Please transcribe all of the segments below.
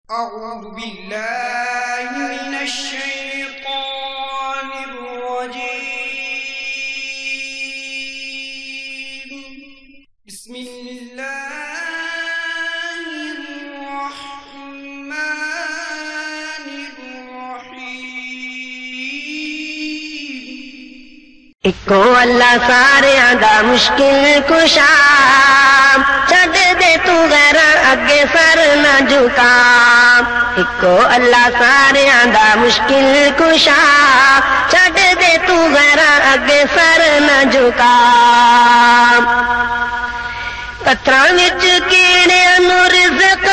أعوذ بالله من الشيطان الرجيم بسم الله الرحمن الرحيم اکو اللہ ساریاں دا مشکل کشا چھڈ دے تو غیر اگے سر نہ جھکا اکو اللہ ساریاں دا مشکل کشا چھڈ دے تو غیر اگے سر نہ جھکا پتھراں وچ کیڑیاں نوں رزق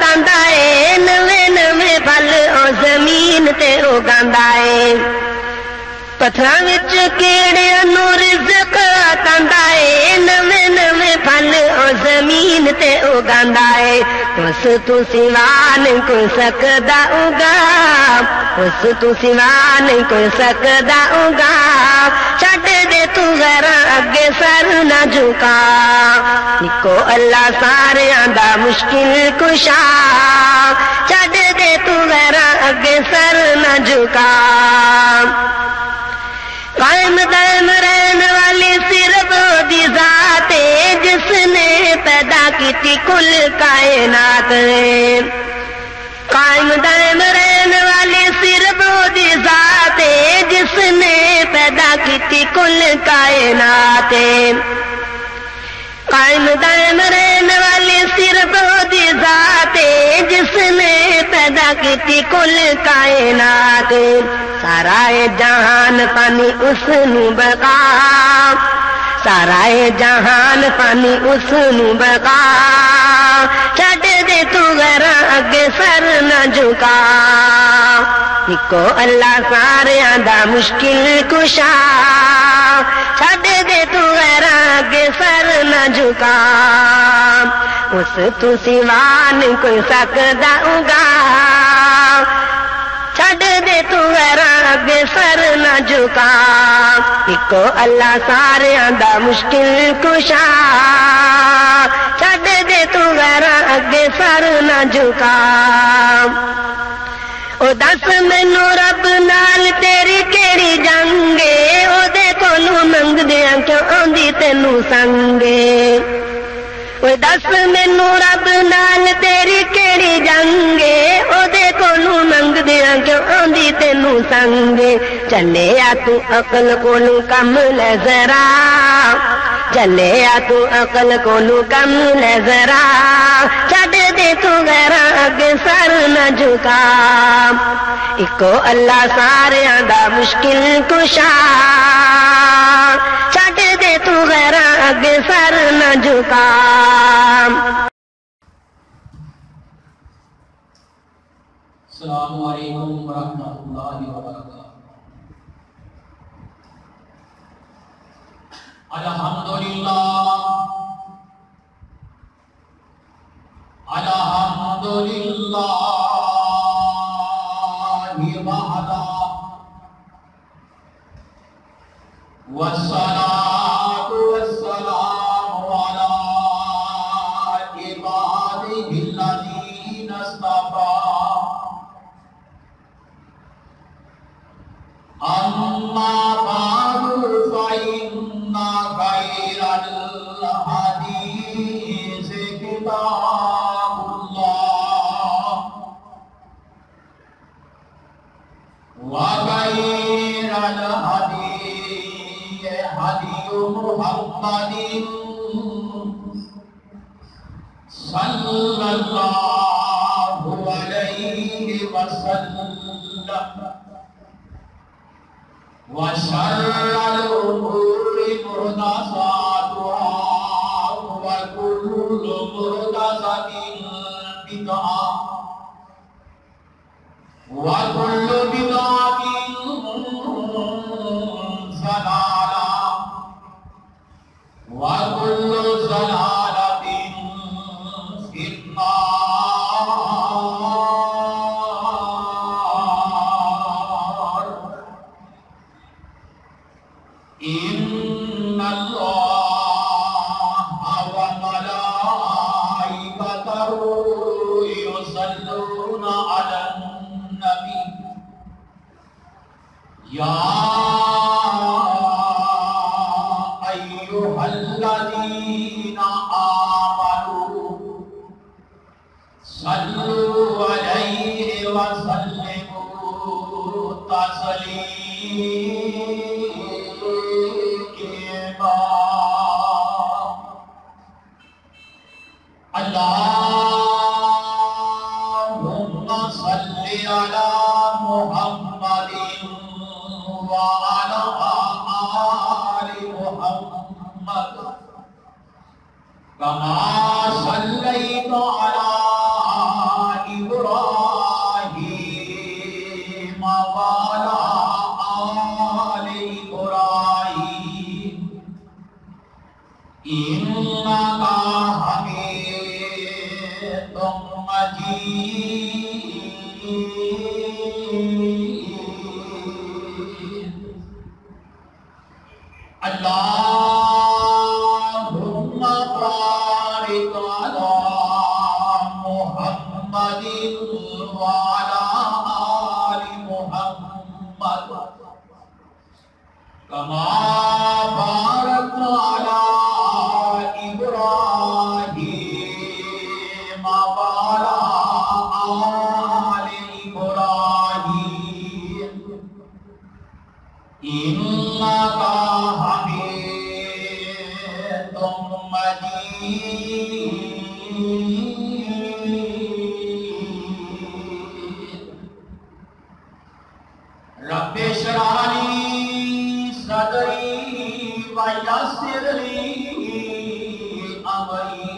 تاندا اے نویں نویں پھل او زمین تے اگاندا اے پتھراں وچ کیڑیاں نوں رزق تاندا اے نویں نویں پھل او زمین تے اگاندا اے اس تو سوا نہیں کوئی سکدا اگا اس تو سوا نہیں کوئی سکدا اگا چھڈ دے تو غیر اگے سر نہ جھکا اکو اللہ ساریاں دا مشکل کشا چھڈ دے تو غیر اگے سر نہ جھکا قائم دائم رہنے والی صرف دی ذات ہے جس نے پیدا کی تھی کل کائنات قائم دائم رہنے والی صرف دی ذات ہے جس نے پیدا کی تھی کل کائنات قائم دائم رہنے والی صرف دی ذات ہے جس نے پیدا کی تھی کل کائنات سارا جہان پانی اس نو بقا سارا جہان پانی اس نو بقا چھڈ دے تو غیر اگے سر نہ جھکا اکو اللہ ساریاں دا مشکل کشا چھڈ دے تو غیر اگے سر نہ جھکا اس تو سوا نہیں کوئی سکدا اگا چھڈ دے تو غیر اگے سر نہ جھکا اکو اللہ ساریاں دا مشکل کشا چھڈ دے تو غیر اگے سر نہ جھکا او دس مینوں رب نال تیری کیڑی جنگے او دے کولوں منگدیاں کیوں آندی تینوں سنگے او دس مینوں رب نال تیری کیڑی جنگے او دے کولوں منگدیاں کیوں آندی تینوں سنگے چلیا تو عقل کولوں کم لے ذرا چلیا تو عقل کولوں کم لے ذرا چھڈ دے تو غیر اگے سر نہ جھکا اکو اللہ ساریاں دا مشکل کشا چھڈ دے تو غیر اگے سر نہ جھکا السلام علیکم ورحمۃ اللہ وبرکاتہ الحمدللہ الحمدللہ وحدہ والصلاة والسلام علی عبادہ الذین اصطفیٰ اما بعد فإن خیر الحدیث کتاب اللہ وخیر الہدی ہدی محمد صلی اللہ علیہ وسلم وشر الأمور محدثاتها وكل محدثة بدعة وكل بدعة ضلالة وكل ضلالة في النار إن الله وملائكته يصلون يصلون على النبي يا أيها الذين آمنوا صلوا عليه وسلموا تسليما اللهم صل على محمد وعلى آل محمد كما صليت على إبراهيم وعلى آل إبراهيم إنك حميد مجيد اللهم بارك على محمد وعلى آل محمد كما باركت على إبراهيم وعلى آل إبراهيم إنك حميد مجيد رب اشرح لي صدري ويسر لي أمري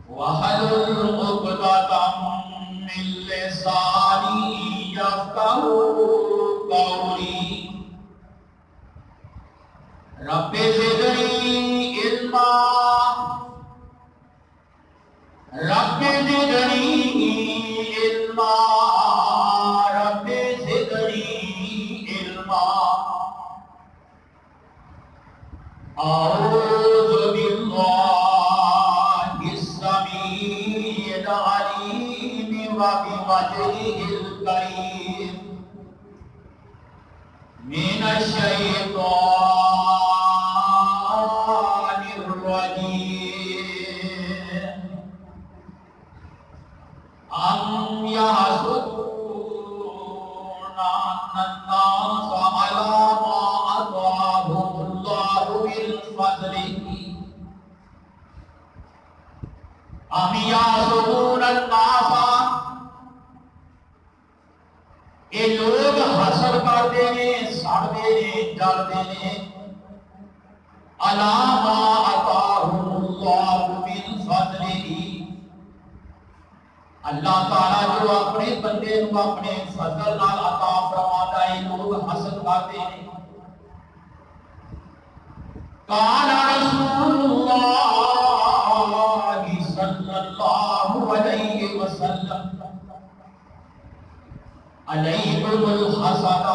واحلل عقدة من لساني يفقهوا قولي رب زدني علما رب زدني علما رب زدني علما أعوذ بالله السميع العليم وبوجهه الكريم من الشيطان الرجيم أم يحسدون أن الناس على ما آتاهم الله من فضله أم يحسدون الناس یہ لوگ حسد کرتے ہیں سڑتے ہیں جلتے ہیں علی ما آتاهم اللہ من فضلہ اللہ تعالیٰ جو اپنے بندے کو اپنے فضل نال عطا فرماتا ہے لوگ حسد کرتے ہیں قال رسول اللہ صلی اللہ علیہ وسلم علیکم الحسد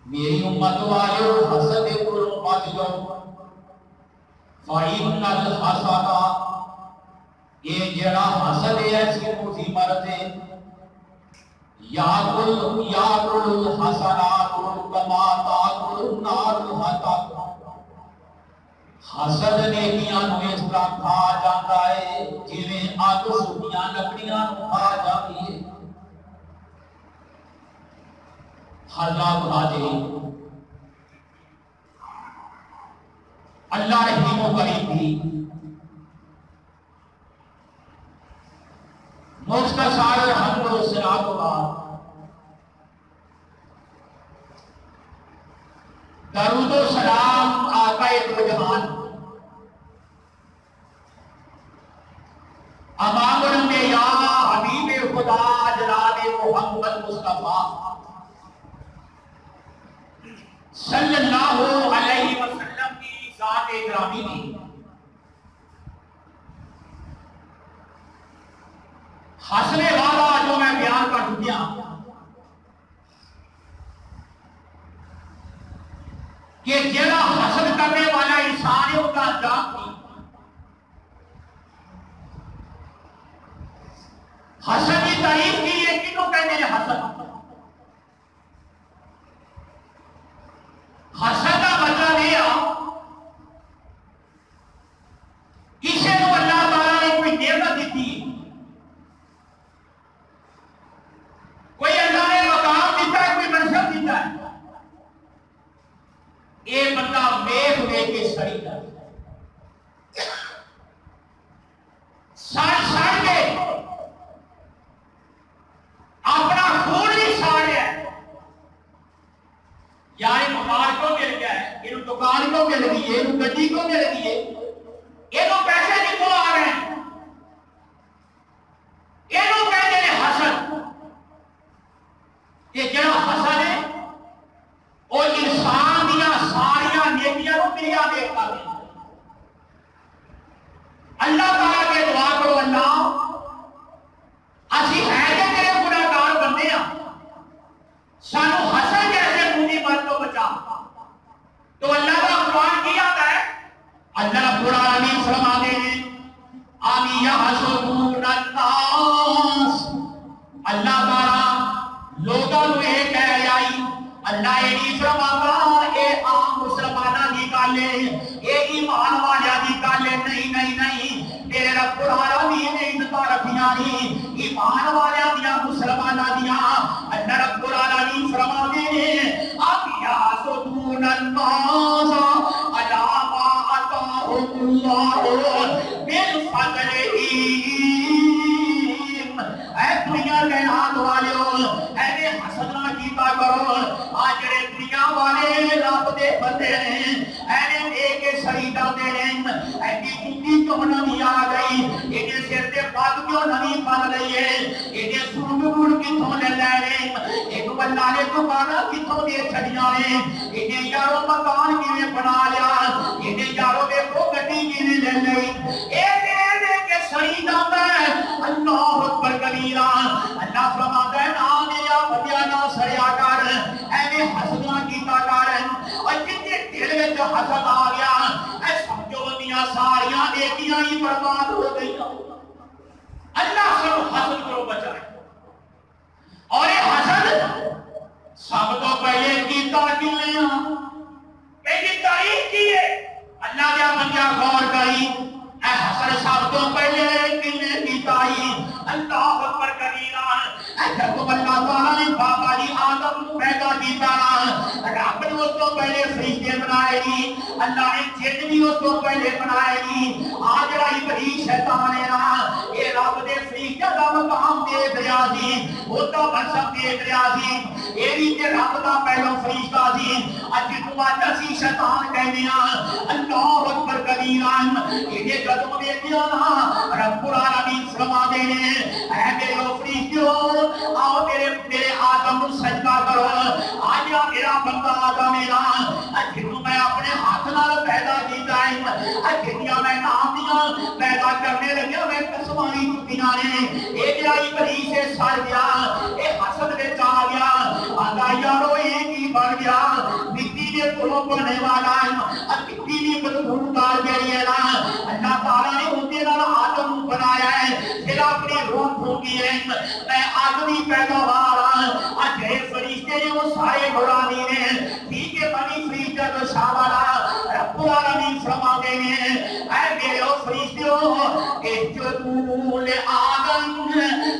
میری امت والے حسد کو مت جاؤ فإن الحسد یہ جڑا حسد ہے ایسی مصیبت ہے یاکل الحسنات کما تاکل النار الحطب حسد نیکیاں نو اس طرح کھا جاتا ہے جویں اگ سوکھیاں لکڑیاں نو کھا جاتی ہے حضرات حاضرین اللہ رحیم و کریم بھی مختصر حمد و ثنا کے بعد درود و سلام آقا دو جہان امام الانبیاء حبیب خدا جناب محمد مصطفیٰ صلی اللہ علیہ وسلم کی ذات گرامی میں حسنے والا جو میں بیان کر دیا کہ جڑا حسد کرنے والا انسان ہے ان کا انجام نہیں حسن کی تعریف کی ہے کنوں کہتے ہیں حسن حسن کا مطلب یہ کسی کو اللہ تعالیٰ نے کوئی نعمت دیتی کوئی اللہ نے مقام دیتا ہے کوئی منصب دیتا ہے یہ بندہ ویکھ ویکھ کے سڑیدا سڑ کے اپنا خون بھی ساڑیا یار مکان کو مل گیا ہے یہ دکان کو مل گئی ہے یہ گڈی کو مل گئی ہے یہ تو پیسے کتوں آ رہے ہیں یہ کہتے ہیں حسن یہ جڑا حسن ہے وہ انسان دیا ساریا نیکیاں کو پیا دیکھتا ہے اللہ تعالیٰ کے دعا کرو اللہ اسی ہے کہ تیرے گناہگار بندے ہیں سانو حسن جیسے بری بات کو بچا تو اللہ کا قرآن کی آتا ہے اللہ رب العالمین فرماتے ہیں آمی یحسدون الناس اللہ تعالیٰ لوگوں نے ایک کہہ آئی اللہ یہ نہیں فرماتا اے عام مسلمانہ دی گالے اے ایمان والیا دی گالے نہیں تیرے رب العالمین نے انتا رکھیاں نہیں ایمان والیا دیا مسلمانہ دیا اللہ رب العالمین فرماتے ہیں اب یحسدون الناس علاما عطاہم اللہ من فضلہ اے دنیا کے نام والے اے حسنہ کیتا کرو آج جڑے دنیا والے رب دے بندے ہیں اے دے کے شہیداں دے اے دی کیتی کیوں نہیں آ گئی اے دے سر تے پاگ کیوں نہیں پن رہی ہے اے دے سرگ گڑ کتوں لے لے اے تو اللہ نے دوبارہ کتوں دے چھڑیاں نے اے دے یارو مکان کیویں بنا لیا اے دے یارو دیکھو گڈی کیویں لے لئی اے دے کے شہیداں دا اللہ اکبر کبیرہ اللہ فرماتا ہے نام یا بندیا نہ سڑیا کر اے حسنہ کیتا کر اور جتنے دل وچ حسد آ گیا اے سمجھو دنیا ساریاں نیکیاں ہی برباد ہو گئی اللہ سب حسد کرو بچائے اور یہ حسد سب تو پہلے کیتا کیوں پہلی تعریف کی ہے اللہ دیا بندیا غور کری اے حسد سب تو پہلے کیتا ہی اللہ اکبر کبیرہ جب اللہ تعالیٰ نے بابا جی آدم کو پیدا کیتا رب نے اس کو پہلے فرشتے بنائے گی اللہ نے جن بھی اس کو پہلے بنائے گی آج رائی بڑی شیطان ہے نا یہ رب دے فرشتے دا مقام دیکھ رہا سی وہ تو منصب دیکھ رہا سی یہ بھی تے رب دا پہلو فرشتہ سی اج تو آج اسی شیطان کہنے ہیں اللہ اکبر کبیرہ یہ جدوں دیکھیا نا رب العالمین فرما دے اے میرے فرشتوں آؤ میرے آدم کو سجدہ کرو آج میرا بندہ آدم میرا جنہوں میں اپنے ہاتھ نال پیدا کیتا ہے جنہوں میں نام دیا پیدا کرنے لگیا میں قسمانی چکیاں نے ایک جائی بری سے سڑ گیا ایک حسد میں چاہ گیا آدھا یارو ایک ہی بڑھ گیا مٹی نے تلوں بڑھنے والا ہے مٹی نے بدبو دار گئی ہے نا اللہ تعالیٰ نے اندے نال آدم بنایا ہے پھر اپنی روح پھونکی ہے میں آدمی پیداوار آج جائے فرشتے نے وہ سارے مرانی نے ٹھیک ہے بنی فرشتے تو شاوالا رب العالمین فرما دے اے میرے فرشتوں اجدو لے آدم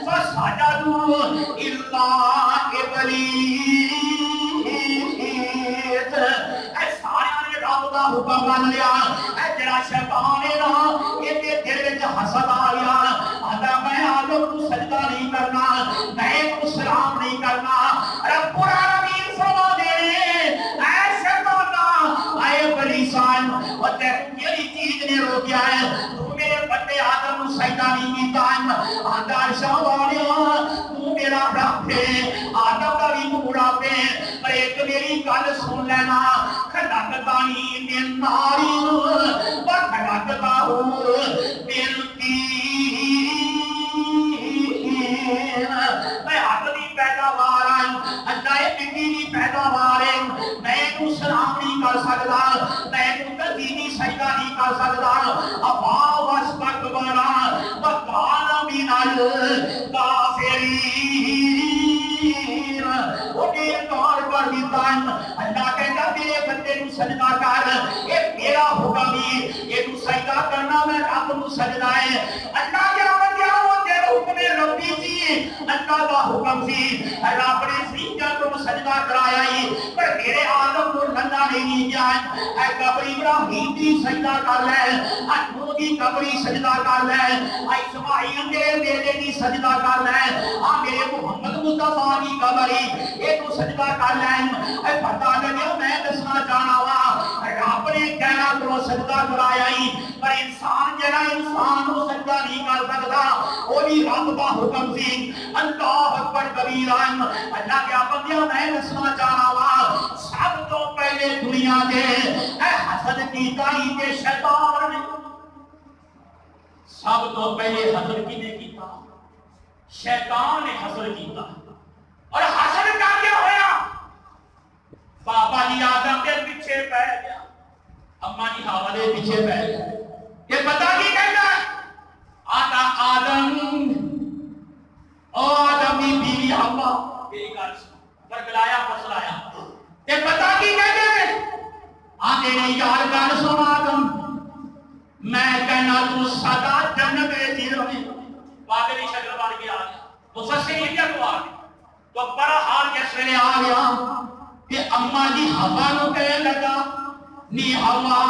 فسجدو اللہ ابلیس اے سارے نے رب دا حکم مان لیا اے جڑا شیطان ہے نا یہ دل وچ حسد آ گیا آندا میں آدم کو سجدہ نہیں کرنا میں کو سلام نہیں کرنا رب العالمین فرما دے اے شیطان اے ابلیسان اور تیری چیز نے روکیا ہے تو میرے بندے آدم کو سجدہ نہیں کیتا آندا شاوالیا تو میرا رب ہے آدم کا بھی بوڑھا پہ پر ایک میری گل سن لینا خلقتانی من ناری و خلقتہ من تین میں آدمی پیداوار ہوں اللہ مٹی کی پیداوار ہے میں تو سلام نہیں کر سکتا میں تو تزیدی سجدہ نہیں کر سکتا ابا واسطہ کبارا وکانا من الکافرین حکم دی یہ تو سجدہ کرنا میں رب نو سجدہ ہے اللہ کے بندیا وہ تیرے حکم ربی سی اللہ دا حکم سی رب نے سجدہ کو سجدہ کرایا ہی پر میرے آدم کو ننگا نہیں کیا اے قبر ابراہیم دی سجدہ کر لے نوح دی قبری سجدہ کر لے اسماعیل دے بیٹے دی سجدہ کر لے میرے محمد مصطفیٰ کی قبری یہ تو سجدہ کر لے اے پتہ لگے میں دسنا چاہنا وا رب نے کہنا تو سجدہ کرایا ہی پر انسان جڑا انسان کو سجدہ نہیں کر سکتا وہ بھی رب دا حکم سی اللہ اکبر کبیرہ اللہ کے بندیاں میں دسنا چاہنا وا سب تو پہلے دنیا دے اے حسد کیتا ہی تے شیطان نے سب تو پہلے حسد کینے کیتا شیطان نے حسد کیتا اور حسد کر کے ہویا بابا جی آدم کے پیچھے پہ گیا اما جی ہوا دے پیچھے پہ گیا یہ پتہ کی کہنا آتا آدم او آدم کی بیوی ہوا میری گل برگلایا پسلایا یہ پتہ کی کہنا آتے نے یار گل سن آدم میں کہنا تو سدا جنت میں جی رہے باقی شکل بن کے آ گیا مفسر یہ کیا تو آ گیا تو بڑا حال کس ویلے آ گیا کہ اما جی ہوا نو کہنے لگا نی ہوا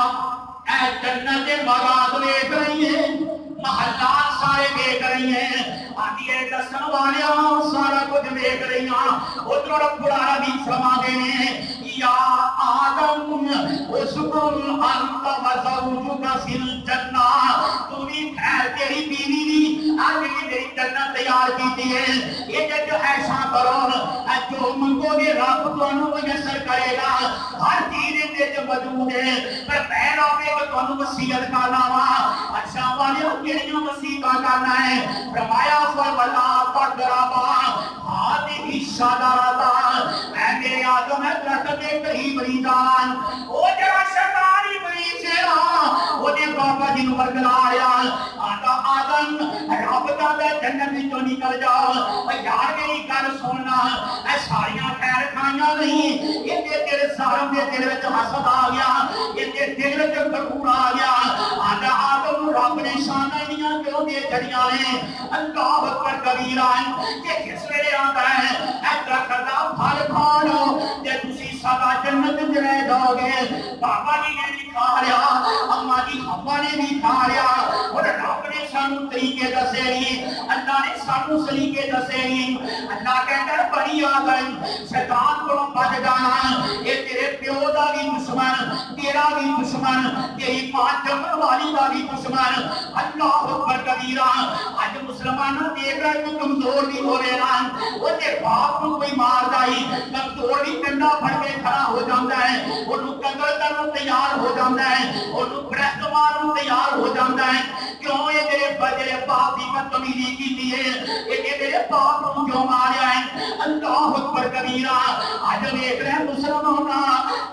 اے جنت کے باغات دیکھ رہی ہے محلات سارے دیکھ رہی ہیں آتی ہے دسن والیاں سارا کچھ دیکھ رہی ہیں ادھر رب العالمین فرما دینے یا آدم اسکن انت وزوجک فی الجنہ تو بھی خیر تیری بیوی بھی آج بھی میری جنت تیار کی ہے یہ جو ایسا کرو جو منگو گے رب تو انہوں میسر کرے گا ہر چیز میں جو موجود ہے پر میں رابے کو تو انہوں وسیعت کرنا وا اچھا والیوں کیڑیوں وسیعت کرنا ہے فرمایا ولا تقربا هذه الشجرة اے میرے آدم ہے درخت کے قریب نہیں جان او جڑا شیطان ہی مریض ہے وہ نے بابا جی نو برگلا آیا آتا آدم رب دا جنت وچوں نکل جاؤ اے یار میری گل سننا اے ساریاں خیر کھائیاں نہیں یہ تیرے ظالم دے دل وچ حسد آ گیا یہ تیرے دل وچ غرور آ گیا آتا آدم رب نے شاناں کیوں دے چڑیاں ہیں اللہ اکبر کبیرہ کہ کس ویلے آتا ہے اے درخت دا پھل کھا لو تے تسی سدا جنت وچ رہ جاؤ گے بابا جی نے بھی کھا لیا اما جی ہوا نے بھی کھا لیا اور رب نے سانو طریقے دسے نہیں اللہ نے سانو سلیقے دسے نہیں اللہ کہتا ہے بڑی آدم شیطان کو بچ جانا یہ تیرے پیو دا بھی دشمن تیرا بھی دشمن تیری ماں جمع والی دا بھی دشمن اللہ اکبر کبیرہ آج مسلمانوں دیکھ رہا ہے کمزور نہیں ہو رہے نا وہ تے باپ کو کوئی مار دائی کمزور بھی کنڈا پھڑ کے کھڑا ہو جاتا ہے وہ لوگ کنگل کرنے تیار ہو جاتا ہے وہ لوگ برہت مارنے تیار ہو جاتا ہے کیوں یہ میرے باپ کی بدتمیزی کی تھی ہے یہ میرے باپ کو کیوں ماریا ہے اللہ اکبر کبیرہ آج دیکھ رہے ہیں مسلمانوں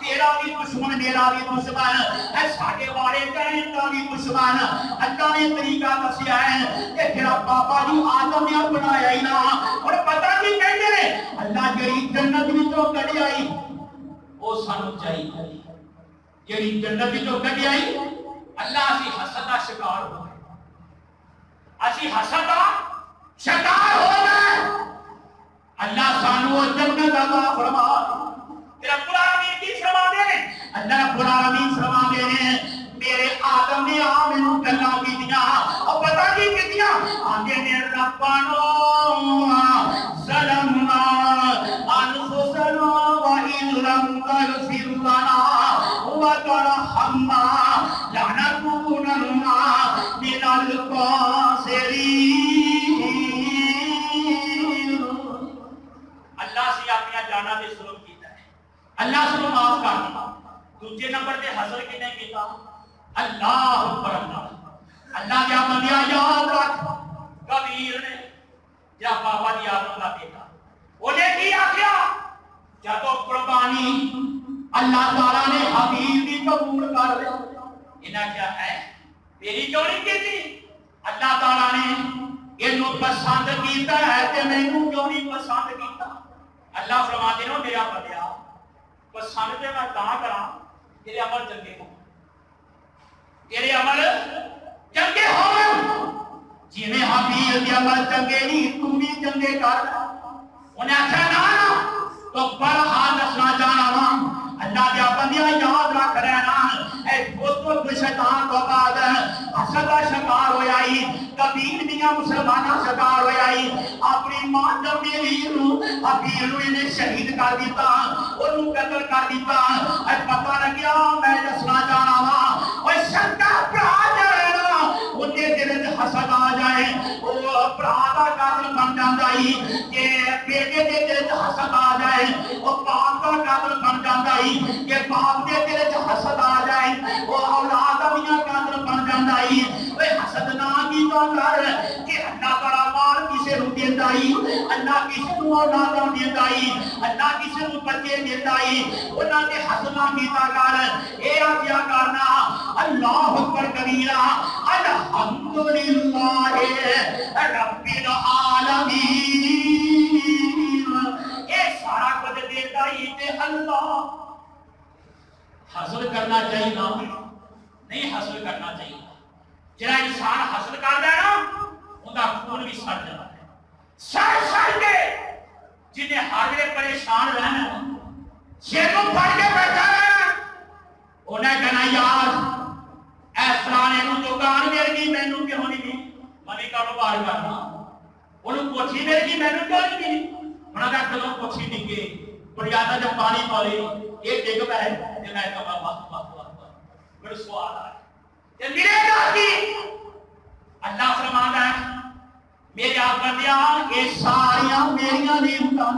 تیرا بھی دشمن میرا بھی دشمن اے ساڑے والے کہیں کا بھی دشمن اللہ نے طریقہ دسیا ہے کہ پھر بابا جی آدم نے بنایا ہی نہ اور پتہ نہیں کہتے ہیں اللہ جڑی جنت وچوں کڈی آئی وہ سانو چاہیے جڑی جنت وچوں کڈی آئی اللہ اسی حسد دا شکار ہو گئے اسی حسد دا شکار ہو گئے اللہ سانو جنت عطا فرما تیرا رب العالمین کی فرما دے اللہ رب العالمین فرما دے میرے آدم نے آمنو گلاں کیتیاں اور پتہ نہیں کیتیاں آگے نے ربانو ظلمنا انفسنا وَإِن لَمْ تَغْفِرْ لَنَا وَتَرْحَمْنَا لَنَكُونَنَّ مِنَ الْخَاسِرِينَ اللہ سے اپنی جانا دے ظلم کیتا ہے اللہ سے معاف کر دیا دوسرے نمبر پہ حسد کنے کیتا اللہ اکبر اللہ اللہ کیا بندیا یاد رکھ کبیر نے یا بابا دی آدم کا بیٹا انہیں کی آخیا جب قربانی اللہ تعالیٰ نے حبیب بھی قبول کر لیا انہیں کیا ہے میری کیوں نہیں کی تھی اللہ تعالیٰ نے انہوں پسند کیتا ہے کہ میں انہوں کیوں نہیں پسند کیتا اللہ فرماتے ہیں میرا بندیا پسند پہ میں کہاں کرا تیرے عمل چنگے ہوں تیرے عمل چنگے ہون جی میں حبیل کے عمل چنگے نہیں تم بھی چنگے کر انہیں آخیا نہ تو بڑا حال دسنا جانا وا اللہ دیا بندیاں یاد رکھ رہنا اے دوستو شیطان تو بعد حسد کا شکار ہو جائی قبیل میاں مسلمانہ شکار ہو جائی اپنی ماں جب حبیل انہیں شہید کر دیتا انہوں قتل کر دیتا اے پتہ لگیا میں دسنا جانا وا اے شکا پرا جائے انہیں دل حسد آ جائے وہ پرا دا قاتل بن جاندائی کہ بیٹے دے دل حسد آ جائے وہ باپ دا قاتل بن جاندائی کہ باپ دے دل حسد آ جائے وہ اولاد میاں قاتل بن جاندائی وہ حسد نہ کیتا کر کہ اللہ بڑا مال کسے نو دیندائی اللہ کسے نو اولاداں دیندائی اللہ کسے نو بچے دیندائی انہاں نے حسد نہ کیتا کر اے آجیا کرنا اللہ اکبر کبیرہ الحمدللہ رب العالمین اے سارا کچھ دیتا ہی تے اللہ حسد کرنا چاہیے نا نہیں حسد کرنا چاہیے جڑا انسان حسد کردا ہے نا اوندا خون بھی سڑ جاتا ہے سڑ کے جنہیں ہر ویلے پریشان رہنا شیروں پڑ کے بیٹھا رہنا انہیں کہنا یار اے فلانے نو دکان مل گئی مینوں کیوں نہیں ملی میں کاروبار کرنا انہوں کوٹھی مل گئی مینوں کیوں نہیں ملی انہوں نے کہا کوٹھی ڈگے بڑیادہ جب پانی پالے یہ ڈگ پہ ہے کہ میں کہا واہ بڑا سوال آئے کہ ملے گا کی اللہ فرماتا ہے میرے آپ بندیاں یہ ساریاں میریاں نعمتاں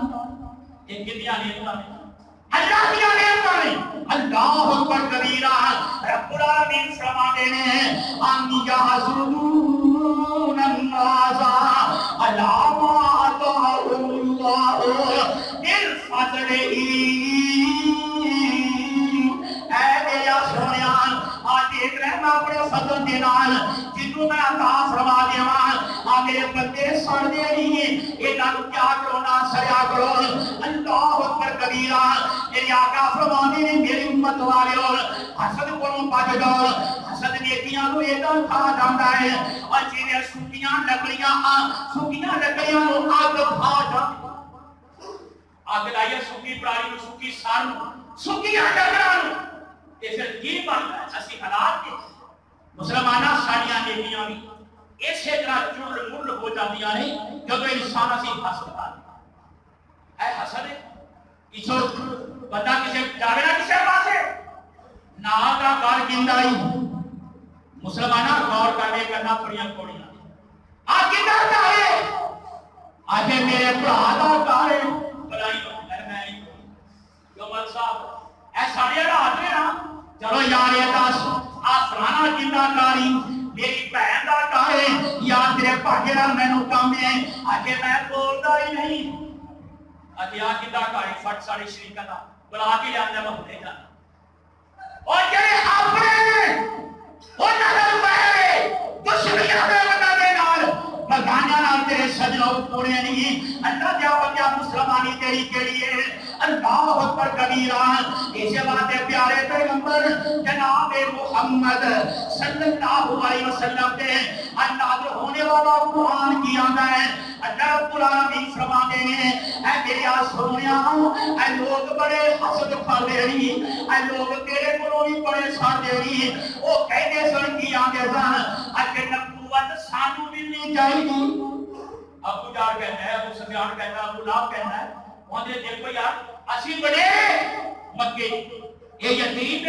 یہ کتنیاں نعمتاں اللہ کی نعمتاں اللہ اکبر کبیرہ رب العالمین فرماتے ہیں ام یحسدون الناس علی ما آتاهم اللہ من فضلہ اے میرا سونیان آج دیکھ رہے میں اپنے فضل دینال جنہوں میں عطا فرما دیوان میرے بندے سڑ دے نہیں یہ نالو کیا کرو نہ سریا کرو اللہ اکبر کبیرہ میری آقا فرمانے نے میری امت والے اور حسد کو پاک جاؤ حسد نیکیاں کو ایدہ کھا جاندہ ہے اور جنہیں سکیاں لکڑیاں کو آگ کھا جاندہ آگ لائیے سکی پراری کو سکی سار سکیاں لکڑیاں یہ پھر کی بات ہے اسی حالات کے مسلمانہ ساڑیاں نیکیاں بھی اسی طرح چل مل ہو جاندیاں نہیں جو تو انسان اسی حسد کھا اے حسد ہے اسو بندہ کسے جاگنا کسے پاس ہے ناغا کار گندائی مسلمانہ غور کرنے کرنا پڑیاں کوڑیاں آج کتا چاہے آجے میرے پرادہ کارے بلائی میں جو مل صاحب اے ساڑیاں رات میں نا چلو یار یہ دس آسرانہ گندہ کاری میری بہن دا کارے یا تیرے پاکرہ میں نو کام ہے آجے میں بولتا ہی نہیں آجے کتا کاری فٹ ساڑی شریکہ دا بلا کے جاندے بہتے جانا اور جنہیں اپنے ہوتا ہے بہرے دشمنیاں میں بتا دے نال بگانیاں نال تیرے سجنوں پوڑے نہیں اللہ دیا بندیا مسلمانی تیری کے لیے اللہ اکبر کبیرہ اسے بات پیارے پیغمبر جناب محمد صلی اللہ علیہ وسلم کے نازل ہونے والا قرآن کی آندا ہے اللہ رب العالمین فرماتے ہیں اے میرے سونیا اے لوگ بڑے حسد کھاندے نہیں اے لوگ تیرے کولوں بھی بڑے ساندے نہیں او کہندے سن کی آندے سن اگے نبوت سانو ملنی چاہیے ابو جار کہنا ہے ابو سفیان کہنا ہے ابو لہب کہنا ہے وہاں دے دیکھو یار اسی بڑے مکے یہ یتیم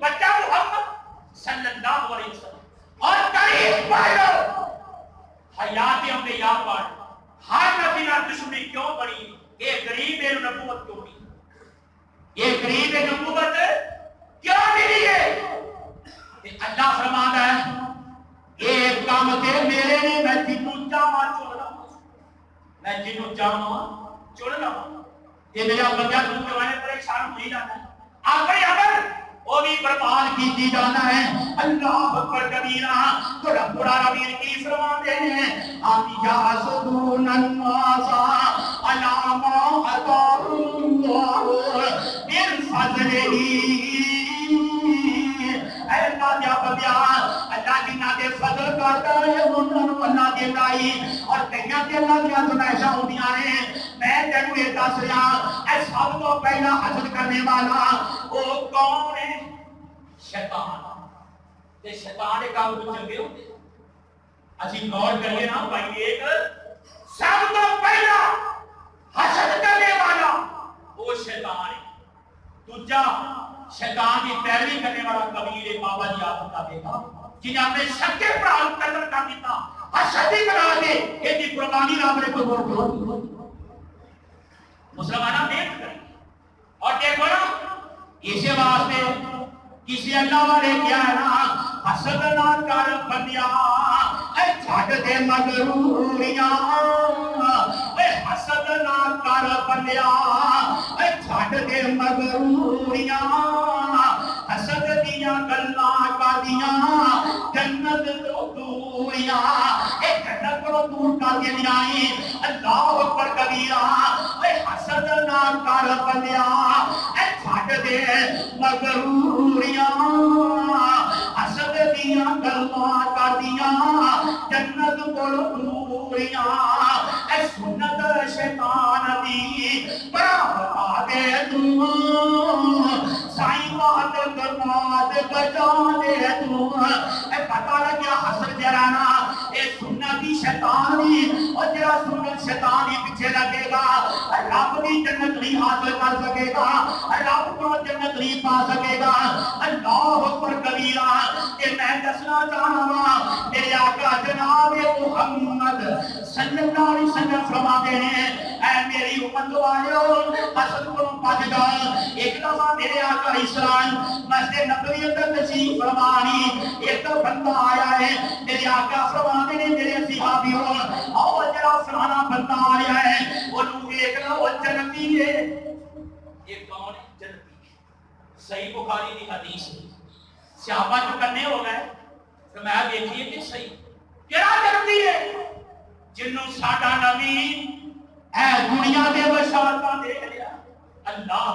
بچہ محمد صلی اللہ علیہ وسلم اور قریب پڑھو حیات انبیاء پڑھ ہر نبی نہ دشمنی کیوں بڑی یہ غریب نبوت کیوں نہیں یہ غریب نبوت کیوں ملی ہے اللہ فرماتا ہے ایک کام تے میرے نے میں جنوں چاہواں چڑھنا میں جنوں چاہواں چڑھنا یہ میرا بندہ دن کے وانے پریشان ہوئی جانا ہے آخری عمل وہ بھی برباد کی جانا ہے اللہ اکبر کبیرہ تو رب العالمین کی فرماتے ہیں ام یحسدون الناس علی ما آتاهم اللہ من فضلہ اے اللہ دیا بندیا چلائی اور کئیاں تے اللہ دیا فرمائشاں ہوندیاں نے میں تینوں یہ دس رہا اے سب تو پہلا حسد کرنے والا وہ کون ہے شیطان تے شیطان دے کام کچھ چنگے ہوندے اسی غور کریے نا بھائی ایک سب تو پہلا حسد کرنے والا وہ شیطان ہے دوجا شیطان کی پیروی کرنے والا قبیل بابا جی آپ کا بیٹا جنہیں اپنے سکے بھرا قتل کر دیتا حسد ہی بنا دے یہ قربانی رب نے قبول کرو مسلمانہ محنت کریں اور دیکھو نا اسی واسطے کسی اللہ والے کیا ہے نا حسد نہ کر بندیا اے چھڈ دے مغروریاں اے حسد نہ کر بندیا اے چھڈ دے مغروریاں حسد دیاں گلاں کردیاں جنت تو دوریاں اے جنت کو دور کر دیاں اللہ اکبر کبیرہ اے حسد نہ کر بندیا اے چھڈ دے مغروریاں حسد دیاں گلاں کردیاں جنت کو دوریاں اے سنت شیطان دی بڑا بتا دے تو سائیں بات کرمات بچا دے تو اے پتا لگیا حسد جرانا اے سنتی شیطان دی اور جرا سنت شیطان دی پیچھے لگے گا رب دی جنت نہیں حاصل کر سکے گا رب کو جنت نہیں پا سکے گا اللہ اکبر کبیرہ کہ میں دسنا چاہنا میرے آقا جناب محمد صلی اللہ علیہ وسلم فرماتے ہیں اے میری امت والو حسد کو بچ جاؤ ایک دفعہ میرے آقا اسلام مسجد نبوی اندر تشریف فرمانی ایک تو بندہ آیا ہے میرے آقا فرماتے ہیں میرے صحابیوں اور جرا فلانا بندہ آیا ہے وہ لوگ ایک نہ وہ جنتی ہے یہ کون ہے جنتی صحیح بخاری کی حدیث ہے صحابہ جو کرنے ہو گئے تو میں دیکھیے کہ صحیح کیا جنتی ہے جنوں ساڈا نبی اے دنیا دے بشارتاں دیکھ لیا اللہ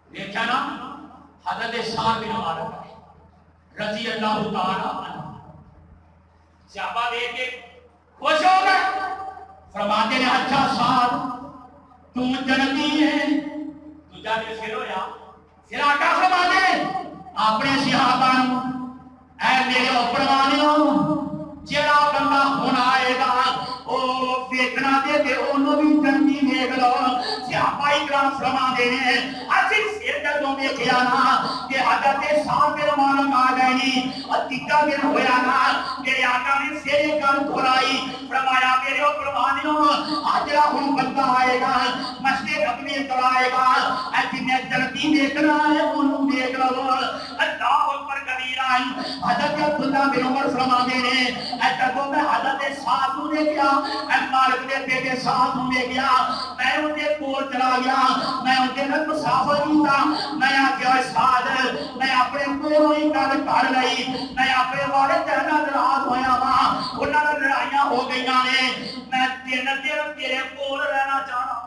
دیکھا نا حضرت سعد بن معاذ رضی اللہ تعالی عنہ صحابہ دیکھ کے خوش ہو گئے فرماتے ہیں اچھا سعد تم جنتی ہے تو جا کے پھر ہویا پھر آقا فرماتے اپنے صحابہ اے میرے پروانیوں جڑا بندہ ہونا آئے گا او دیکھنا دے کہ انہوں بھی جنتی دیکھ لو صحابہ اکرام فرماتے ہیں اسی پھر جدوں دیکھیا نا کہ حضرت سعد بن معاذ آ گئے نہیں اور تیجا دن ہویا نا میرے آقا نے پھر ایک گل دہرائی فرمایا میرے پروانیوں آج ہوں بندہ آئے گا مسجد اپنے اندر آئے گا ایسی میں جنتی دیکھنا ہے انہوں دیکھ لو اللہ اکبر کبیرہ حضرت عبداللہ بن عمر فرماتے ہیں ایسا تو میں حضرت سعد کو دے گیا اے مالک دے بیٹے سعد کو دے گیا میں ان کے کول چلا گیا میں ان کے نال مسافہ کیتا میں آکھیا سعد میں اپنے کولوں ہی گل کر لئی میں اپنے والد تے نال ناراض ہویا وا انہاں نال لڑائیاں ہو گئیاں نے میں تین دن تیرے کول رہنا چاہنا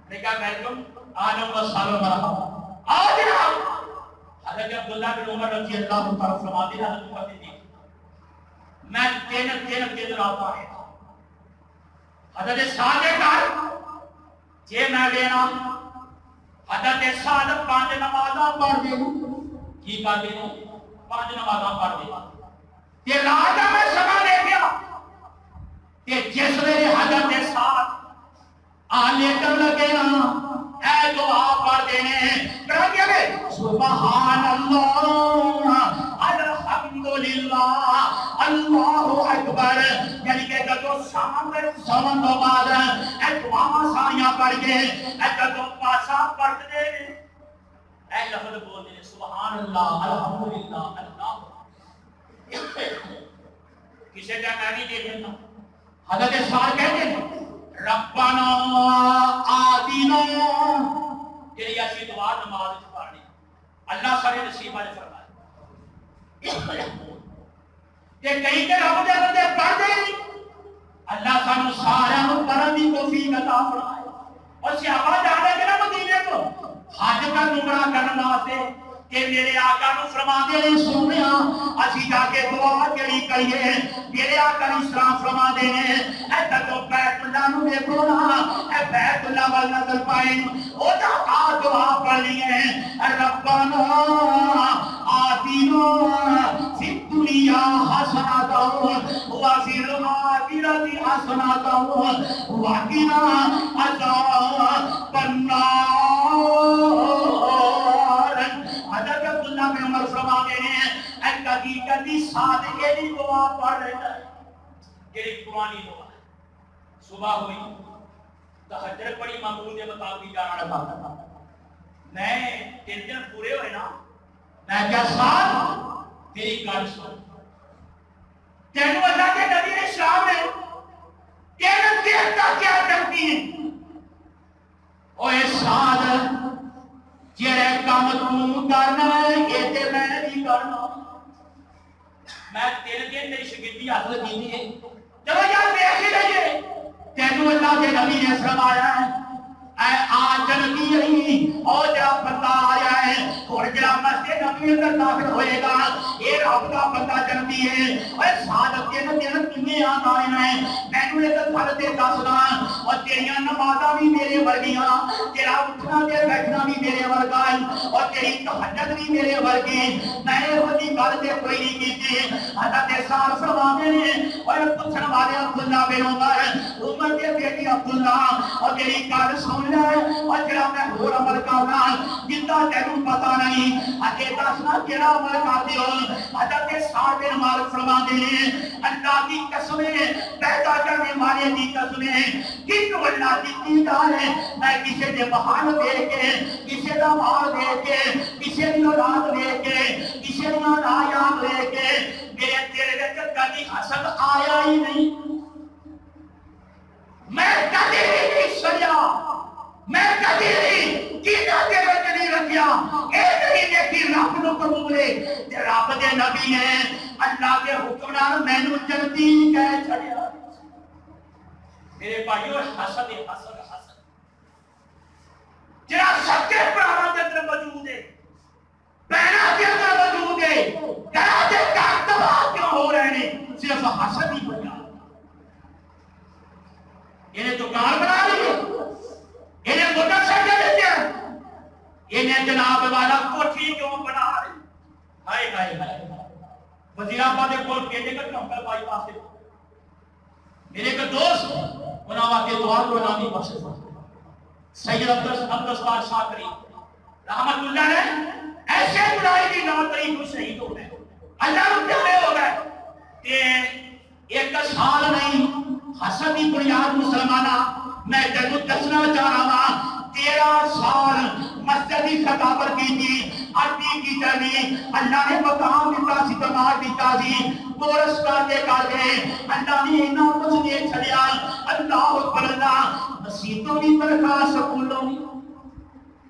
نے کہا ویلکم آجو وسلام مرحبا آ جناب حضرت عبداللہ بن عمر رضی اللہ تعالی فرماتے ہیں حضرت فرماتے ہیں میں تین رات آئے حضرت سعد نے کہا جے میں لینا حضرت سعد 5 نمازاں پڑھ دے کی کر دے 5 نمازاں پڑھ دے تے رات میں سما لے گیا تے جس ویلے حضرت سعد آنے کر لگے نا اے دعا پڑھ دینے کہا کیا گئے سبحان اللہ الحمدللہ اللہ اکبر یعنی کہ جدو سامن دو بعد اے دعا ساریاں پڑھ گئے اے جدو پاسا پڑھ دے اے لفظ بول دے سبحان اللہ الحمدللہ اللہ کسے کیا کہنی دے دینا حضرت سعد کہتے ہیں ربنا آتینا تیری ایسی دعا نماز پڑھنی اللہ سارے نصیبہ نے فرمایا کہ کہیں کہ رب دے بندے پڑھ دے اللہ سانو سارے پڑھن دی توفیق عطا فرمائے اور صحابہ جانے کے نا مدینے کو حج کا عمرہ کرنے واسطے کہ میرے آقا نو فرما دے سونیا اسی جا کے دعا کیڑی کریے میرے آقا علیہ السلام فرما دے اے تو بیت اللہ نو دیکھو نا اے بیت اللہ وال نظر پائیں او جا آ دعا پڑھ لیے ربنا آتینا فی الدنیا حسنۃ وفی الآخرۃ حسنۃ وقنا عذاب النار حضرت عبداللہ بن عمر فرما دے ہیں اے کدی کدی صادقے دی دعا پڑھ لیتا ہے یہ قرآنی دعا ہے صبح ہوئی تہجد پڑھی معمول کے مطابق جانا رکھا میں 3 دن پورے ہوئے نا میں کیا ساتھ تیری گل سن تینوں اللہ کے نبی نے اسلام نے تینوں دیکھتا کیا کرتی ہیں اوے ساتھ جڑے کام تو کرنا ہے یہ تے میں نہیں کرنا میں 3 دن میری شاگردی حاصل کی ہے چلو یار دیکھ ہی لئیے تینوں اللہ کے نبی نے فرمایا ہے اے آج جنتی رہی اور جا بندہ آیا ہے اور جا مسجد نبی اندر داخل ہوئے گا یہ رب کا بندہ جنتی ہے اور سعادت کے دن کنے آن آئے ہیں میں نے ایک گل تے دسنا اور تیریاں نمازاں بھی میرے ورگیاں تیرا اٹھنا تے بیٹھنا بھی میرے ورگا ہے اور تیری تہجد بھی میرے ورگی میں یہ گل تے کوئی نہیں کیتی حضرت سال فرماتے ہیں اور پوچھنے والے عبداللہ بن عمر عمر کے بیٹی عبداللہ اور تیری گل سن اور جڑا میں ہور عمل کرنا جندا تینوں پتہ نہیں اگے دسنا کیڑا عمل کردے ہو حضرت سعد بن مالک فرماندے ہیں اللہ کی قسم پیدا کرنے والے کی قسم جن کو اللہ دی گل ہے میں کسی دے محل دے کے کسی دا مال دے کے کسی دی اولاد دے کے کسی دی نایاب لے کے میرے تیرے وچ کبھی حسد آیا ہی نہیں میں کبھی نہیں سجا میں کبھی نہیں کینا کے وچ نہیں رکھیا اے نہیں دیکھی رب نو قبول ہے تے رب دے نبی نے اللہ کے حکم نال مینوں جنتی کہہ چھڑیا میرے بھائیو حسد حسد حسد جڑا سب کے پراواں دے اندر موجود ہے بہناں دے اندر موجود ہے گھراں دے گھر تباہ کیوں ہو رہے ہیں صرف حسد ہی وجہ انہیں تو کار بنا لی انہیں موٹر سائیکل دے دیا انہیں جناب والا کوٹھی کیوں بنا رہی ہائے ہائے ہائے وزیر آباد کے کول پیٹے کا چونکل بائی پاس سے میرے ایک دوست انہاں واقعی دعا کو نامی بخش سید عبدالستار شاکری رحمت اللہ نے ایسے برائی کی نوتری کو شہید ہو گئے اللہ رو پیارے ہو گئے کہ ایک سال نہیں حسد کی بنیاد مسلمانہ میں تینوں دسنا چاہ رہا ہوں 13 سال مسجد کی خطابت کی تھی عربی کی جانی اللہ نے مقام دیتا سی دماغ دیتا سی کورس کرتے اللہ نے انہاں کچھ دے چھڑیا اللہ اکبر اللہ مسیحوں کی تنخواہ سکولوں کی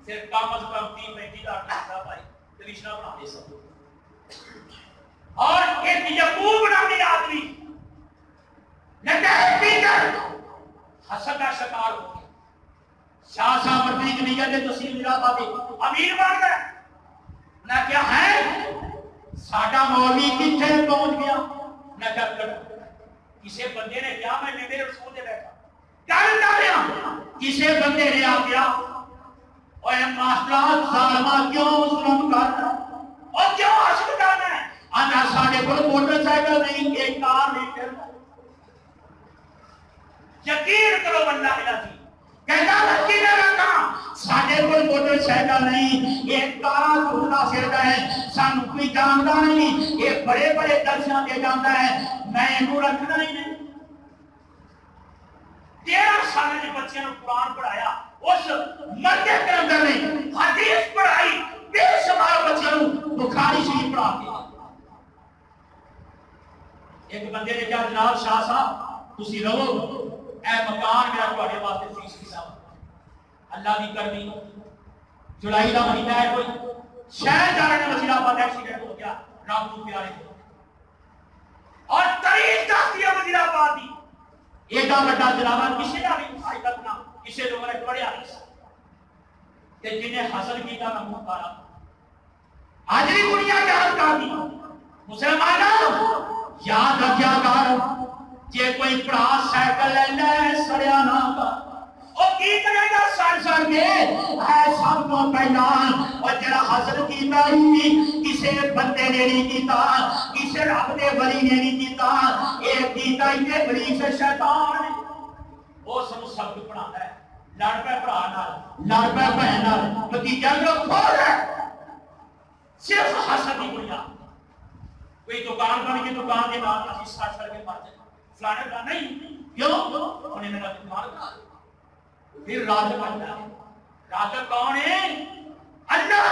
صرف کام از کم 3-35 لاکھ بھائی ٹیلیویژن بنا دے سکتے اور ایک یعقوب نامی آدمی نتائج پیٹر حسد کا شکار ہو گیا شاہ صاحب مرتیق نیت نے تحصیل ملا پاتے امیر بن گئے نہ کیا ہے ساڈا مولوی کتنے پہنچ گیا نہ کیا کر کسی بندے نے کیا میں میرے رسول دے بیٹھا کل ڈالیا کسی بندے نے آ گیا اور ماسٹرات ظالمہ کیوں ظلم کرنا اور کیوں حسد کرنا ہے آنا ساڈے کو موٹر سائیکل نہیں ایک کار نہیں کرنا یقین کرو اللہ العظیم کہتا لکی نے رکھا ساڑھے کوئی موٹر سائیکل نہیں ایک کارا چھوٹا سرد ہے سانو کوئی جانتا نہیں یہ بڑے بڑے درشاں دے جانتا ہے میں انہوں رکھنا ہی نہیں 13 سال نے بچے نے قرآن پڑھایا اس مردے کے اندر نہیں حدیث پڑھائی بے شمار بچے نے بخاری شریف پڑھا دیا ایک بندے نے کہا جناب شاہ صاحب تسی رہو اے مکان میرا تواڈے واسطے فیس حساب اللہ دی کرنی جولائی دا مہینہ ہے کوئی شہر جا رہے وزیر آباد ایکسیڈنٹ ہو گیا رامپور پیارے اور تاریخ دس دیا وزیر آباد دی ایڈا بڑا جنابہ کسی کا بھی آج تک نہ کسی لوگوں نے پڑھیا نہیں کہ جنہیں حاصل کیتا نہ منہ کارا آج بھی دنیا یاد کر دی مسلمانوں یاد رکھیا کر جے کوئی پڑا سائیکل لے لے سڑیا نہ کر او کی کرے گا سڑ سڑ کے ہے سب تو پہلا اور جڑا حسد کیتا ہی کسے بندے نے نہیں کیتا کسے رب دے ولی نے نہیں کیتا اے کیتا ہی ابلیس شیطان نے وہ سب سبق پڑھاتا ہے لڑ پہ بھرا نال لڑ پہ بہن نال نتیجہ جو کھول ہے صرف حسد کی بنیاد کوئی دکان بن کے دکان کے نام اسی سڑ سڑ کے مر جائے فلانے کا نہیں کیوں انہیں میرا دکان کا پھر رازق بنتا ہے رازق کون ہے اللہ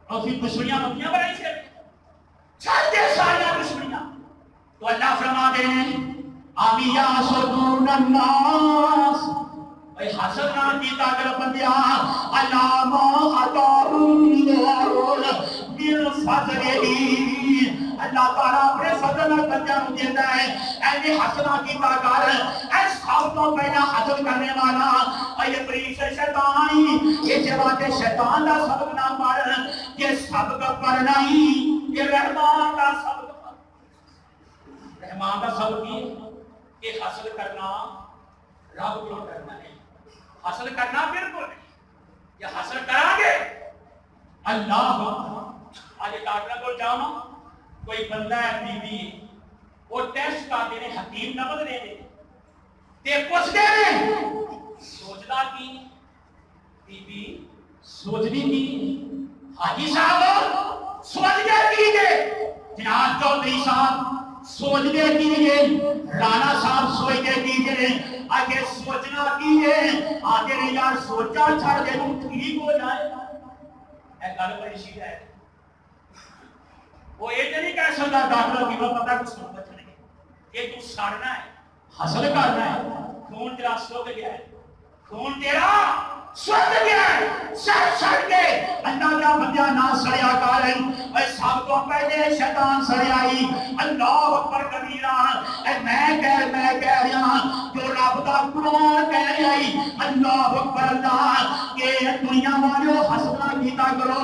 اور پھر دشمنیاں مکیاں بنائی سے چھاتے ساریا دشمنیاں تو اللہ فرما دے آمیا سدون الناس اے حسد نہ کیتا کر بندیا علامہ عطاہم من فضلہ اللہ تعالیٰ اپنے فضل اور بندیاں نو دیتا ہے اے حسنا کی کار اے سب تو پہلا حسد کرنے والا اے ابلیس شیطان یہ جواب شیطان دا سبق نہ پڑھ یہ سبق پڑھنا ہی یہ رحمان دا سبق رحمان دا سبق ہی کہ حسد کرنا رب کو کرنا نہیں حسد کرنا بالکل نہیں یہ حسد کرا گے اللہ آج ڈاکٹر کو جاؤ کوئی بندہ ہے بی بی وہ ٹیسٹ کا دینے حکیم نمد دے دے تے پوچھ دے دے سوچنا کی بی بی سوچنی کی حاجی صاحب سوچ دے کیجئے جناب چودھری صاحب سوچ دے کیجئے رانا صاحب سوچ دے کیجئے آگے سوچنا کیجئے آگے نہیں یار سوچا چھڑ دے تم ٹھیک ہو جائے اے گل پریشید ہے وہ یہ نہیں کہہ سکتا ڈاکٹر کی وہ پتہ کچھ نہیں بچنے یہ تو سڑنا ہے حسد کرنا ہے خون تیرا سوکھ گیا ہے خون تیرا سوکھ گیا ہے سڑ کے اللہ کا بندہ نہ سڑیا کر اے سب تو پہلے شیطان سڑیائی اللہ اکبر کبیرہ اے میں کہہ رہا جو رب دا قرآن کہہ رہی اللہ اکبر اللہ کہ دنیا والوں حسدہ کیتا کرو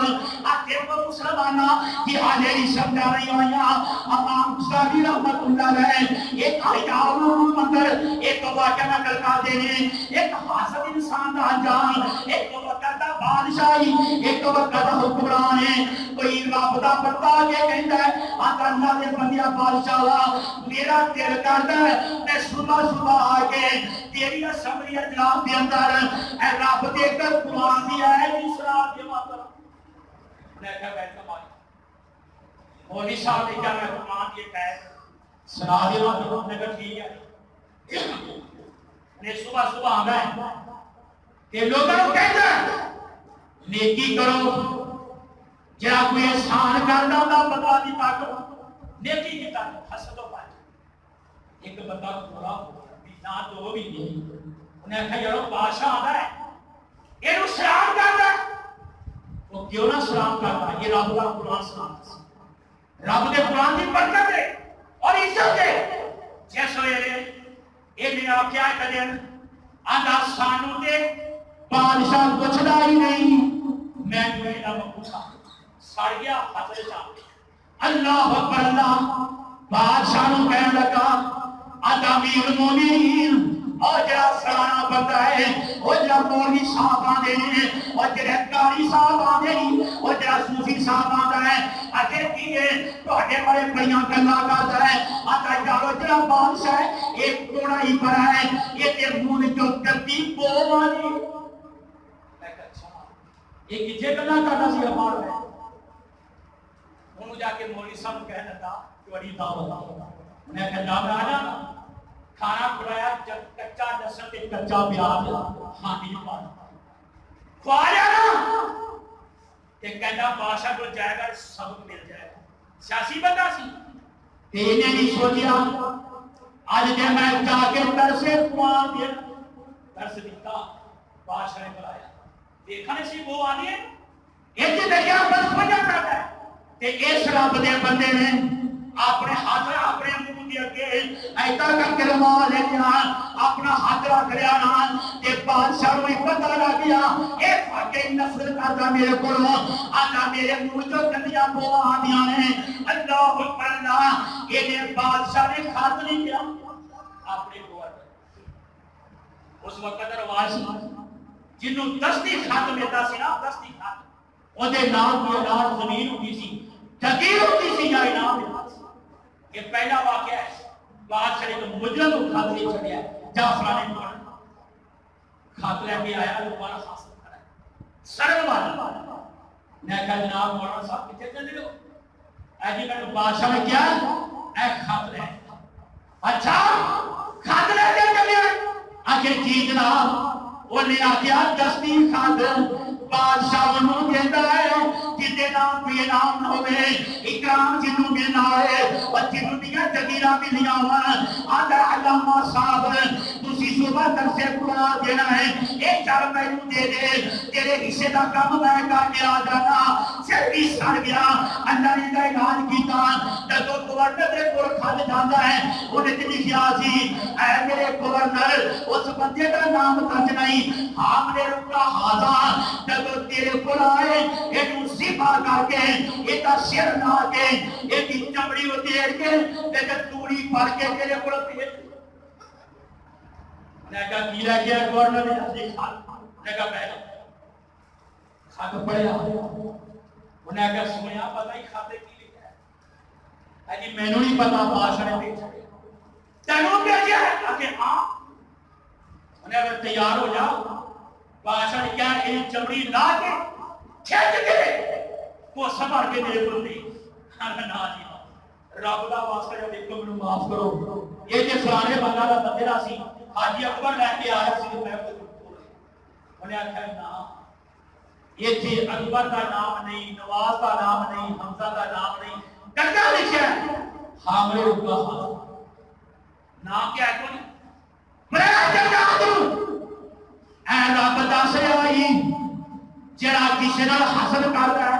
آتے کو مسلمانہ یہ حالے ہی سمجھا رہی ہویا امام گزاری رحمت اللہ علیہ ایک آیاؤں مندر ایک واقعہ نقل کر دینے ایک حاسد انسان دا انجام ایک وقت دا بادشاہی ایک وقت دا حکمران ہے کوئی رب دا بندہ کے کہندا ہے آتا اللہ دے بندیا بادشاہ میرا دل کردا ہے میں صبح صبح آ کے تیری اسمبلی اجلاس دے اندر اے رب دے کر قرآن دی ہے اسرا دے ماتر نے کہا بیٹھ کے مولوی صاحب نے کہا میں قرآن دی ہے سنا دے ماتر نے کہا ٹھیک ہے نے صبح صبح آ گئے کہ لوگوں کو کہتا نیکی کرو جہاں کوئی احسان کرنا دا بدلا دیتا کرو نیکی کیتا حسد و پائی ایک بندہ پورا نہ دو بھی نہیں انہیں کہا یارو بادشاہ آتا ہے یہ نو سلام کرتا ہے وہ کیوں نہ سلام کرتا ہے یہ رب کا قرآن سلام رب کے قرآن کی برکت ہے اور عزت ہے جیسے یہ میرا کیا کریں آدھا سانو دے بادشاہ پوچھنا ہی نہیں میں جو ہے نہ پوچھا سڑ گیا حضرت صاحب اللہ اکبر اللہ بادشاہ نو کہنے لگا آدھا امیر المومنین اور جڑا سرانا بندہ ہے اور جڑا مولوی صاحب آدھے ہیں اور جڑا قاری صاحب آدھے ہیں اور جڑا صوفی صاحب آدھا ہے آدھے کیے تو آدھے بڑے بڑیاں گلا کرتا ہے آدھا جارو جڑا بادشاہ ہے ایک کوڑا ہی پڑا ہے یہ تے منہ جو کرتی بو والی ایک کچھے گلا کرنا سی ہمار میں انہوں جا کے مولوی صاحب کہنا تھا کہ بڑی دعوت انہیں کہنا آجا کھانا کھلایا کچا لہسن تے کچا پیاز ہانڈی پانا کھوایا نا کہ کہنا بادشاہ کو جائے گا سبق مل جائے گا سیاسی بندہ سی انہیں نہیں سوچیا آج دے میں جا کے ترسے قرآن دیا ترس دیتا بادشاہ نے بلایا دیکھا نہیں سی وہ آنی ہے ایک دریا بس پجا کرتا ہے تے اس رب دے بندے نے اپنے ہاتھ اپنے منہ دے کے ایتا کر کے روال لے لیا اپنا ہاتھ رکھ لیا نا تے بادشاہ نوں پتہ لگ گیا اے واقعی نفرت کردا میرے کولوں آتا میرے منہ چوں گندیاں بولاں آندیاں نے اللہ اکبر اللہ یہ بادشاہ نے خط نہیں کیا اپنے گورنر اس وقت رواج جنوں دستی خط ملدا سی نا دستی خط او دے نام کوئی نام زمین ہوندی سی جگیر ہوندی سی یا انعام ملدا سی یہ پہلا واقعہ ہے بادشاہ نے مجرم کو خط نہیں چھڈیا جعفر نے پڑھا خط لے کے آیا دوبارہ حاصل کرا سرل والا میں کہا جناب مولانا صاحب کتنے چلے ہو اے جی میں بادشاہ نے کیا اے خط لے اچھا خط لے کے چلے آخر جی جناب وہ نے آخیا دستی خط بادشاہ نوں دیندا ہے جتے نام کوئی انعام نہ ہوے اکرام جنوں ملنا ہے اور جنوں دیاں جگیراں ملیاں ہون آندا علامہ صاحب تسی صبح تک سے قرآن دینا ہے ایک چار مینوں دے دے تیرے حصے دا کام میں کر کے آ جانا پھر بھی سڑ گیا اللہ نے دا اعلان کیتا جدوں گورنر دے کول کھل جاندا ہے اونے تے لکھیا سی اے میرے گورنر اس بندے دا نام تج نہیں ہاں میرے رکا ہاضا جدوں تیرے کول آئے اینوں سپا کر کے ایتا سر لا کے ایتی چمڑی اتیڑ کے لیکن توڑی پڑ کے تیرے کول بھیج نے کہا کی لے گیا گورنر نے اپنی خط نے کہا پہلا خط پڑھیا انہوں نے کہا سنیا پتہ ہی خط کی لکھا ہے جی مینوں نہیں پتا بادشاہ نے بھیجا تینوں بھیجا ہے کہ ہاں انہوں نے اگر تیار ہو جاؤ بادشاہ نے کیا یہ چمڑی لا کے کھینچ کے وہ سنبھال کے میرے کو دی نا جی رب دا واسطہ جو دیکھو مینوں معاف کرو یہ جے فلانے بندہ دا بندہ سی حاجی اکبر لے کے آیا سی میں انہوں نے آخیا نا یہ تھی اکبر کا نام نہیں نواز کا نام نہیں حمزہ کا نام نہیں کنگا لکھیا ہے حاملے رکا نام کیا ہے کوئی میں جگہ دوں اے رب دس آئی جڑا کسی نال حسد کردا ہے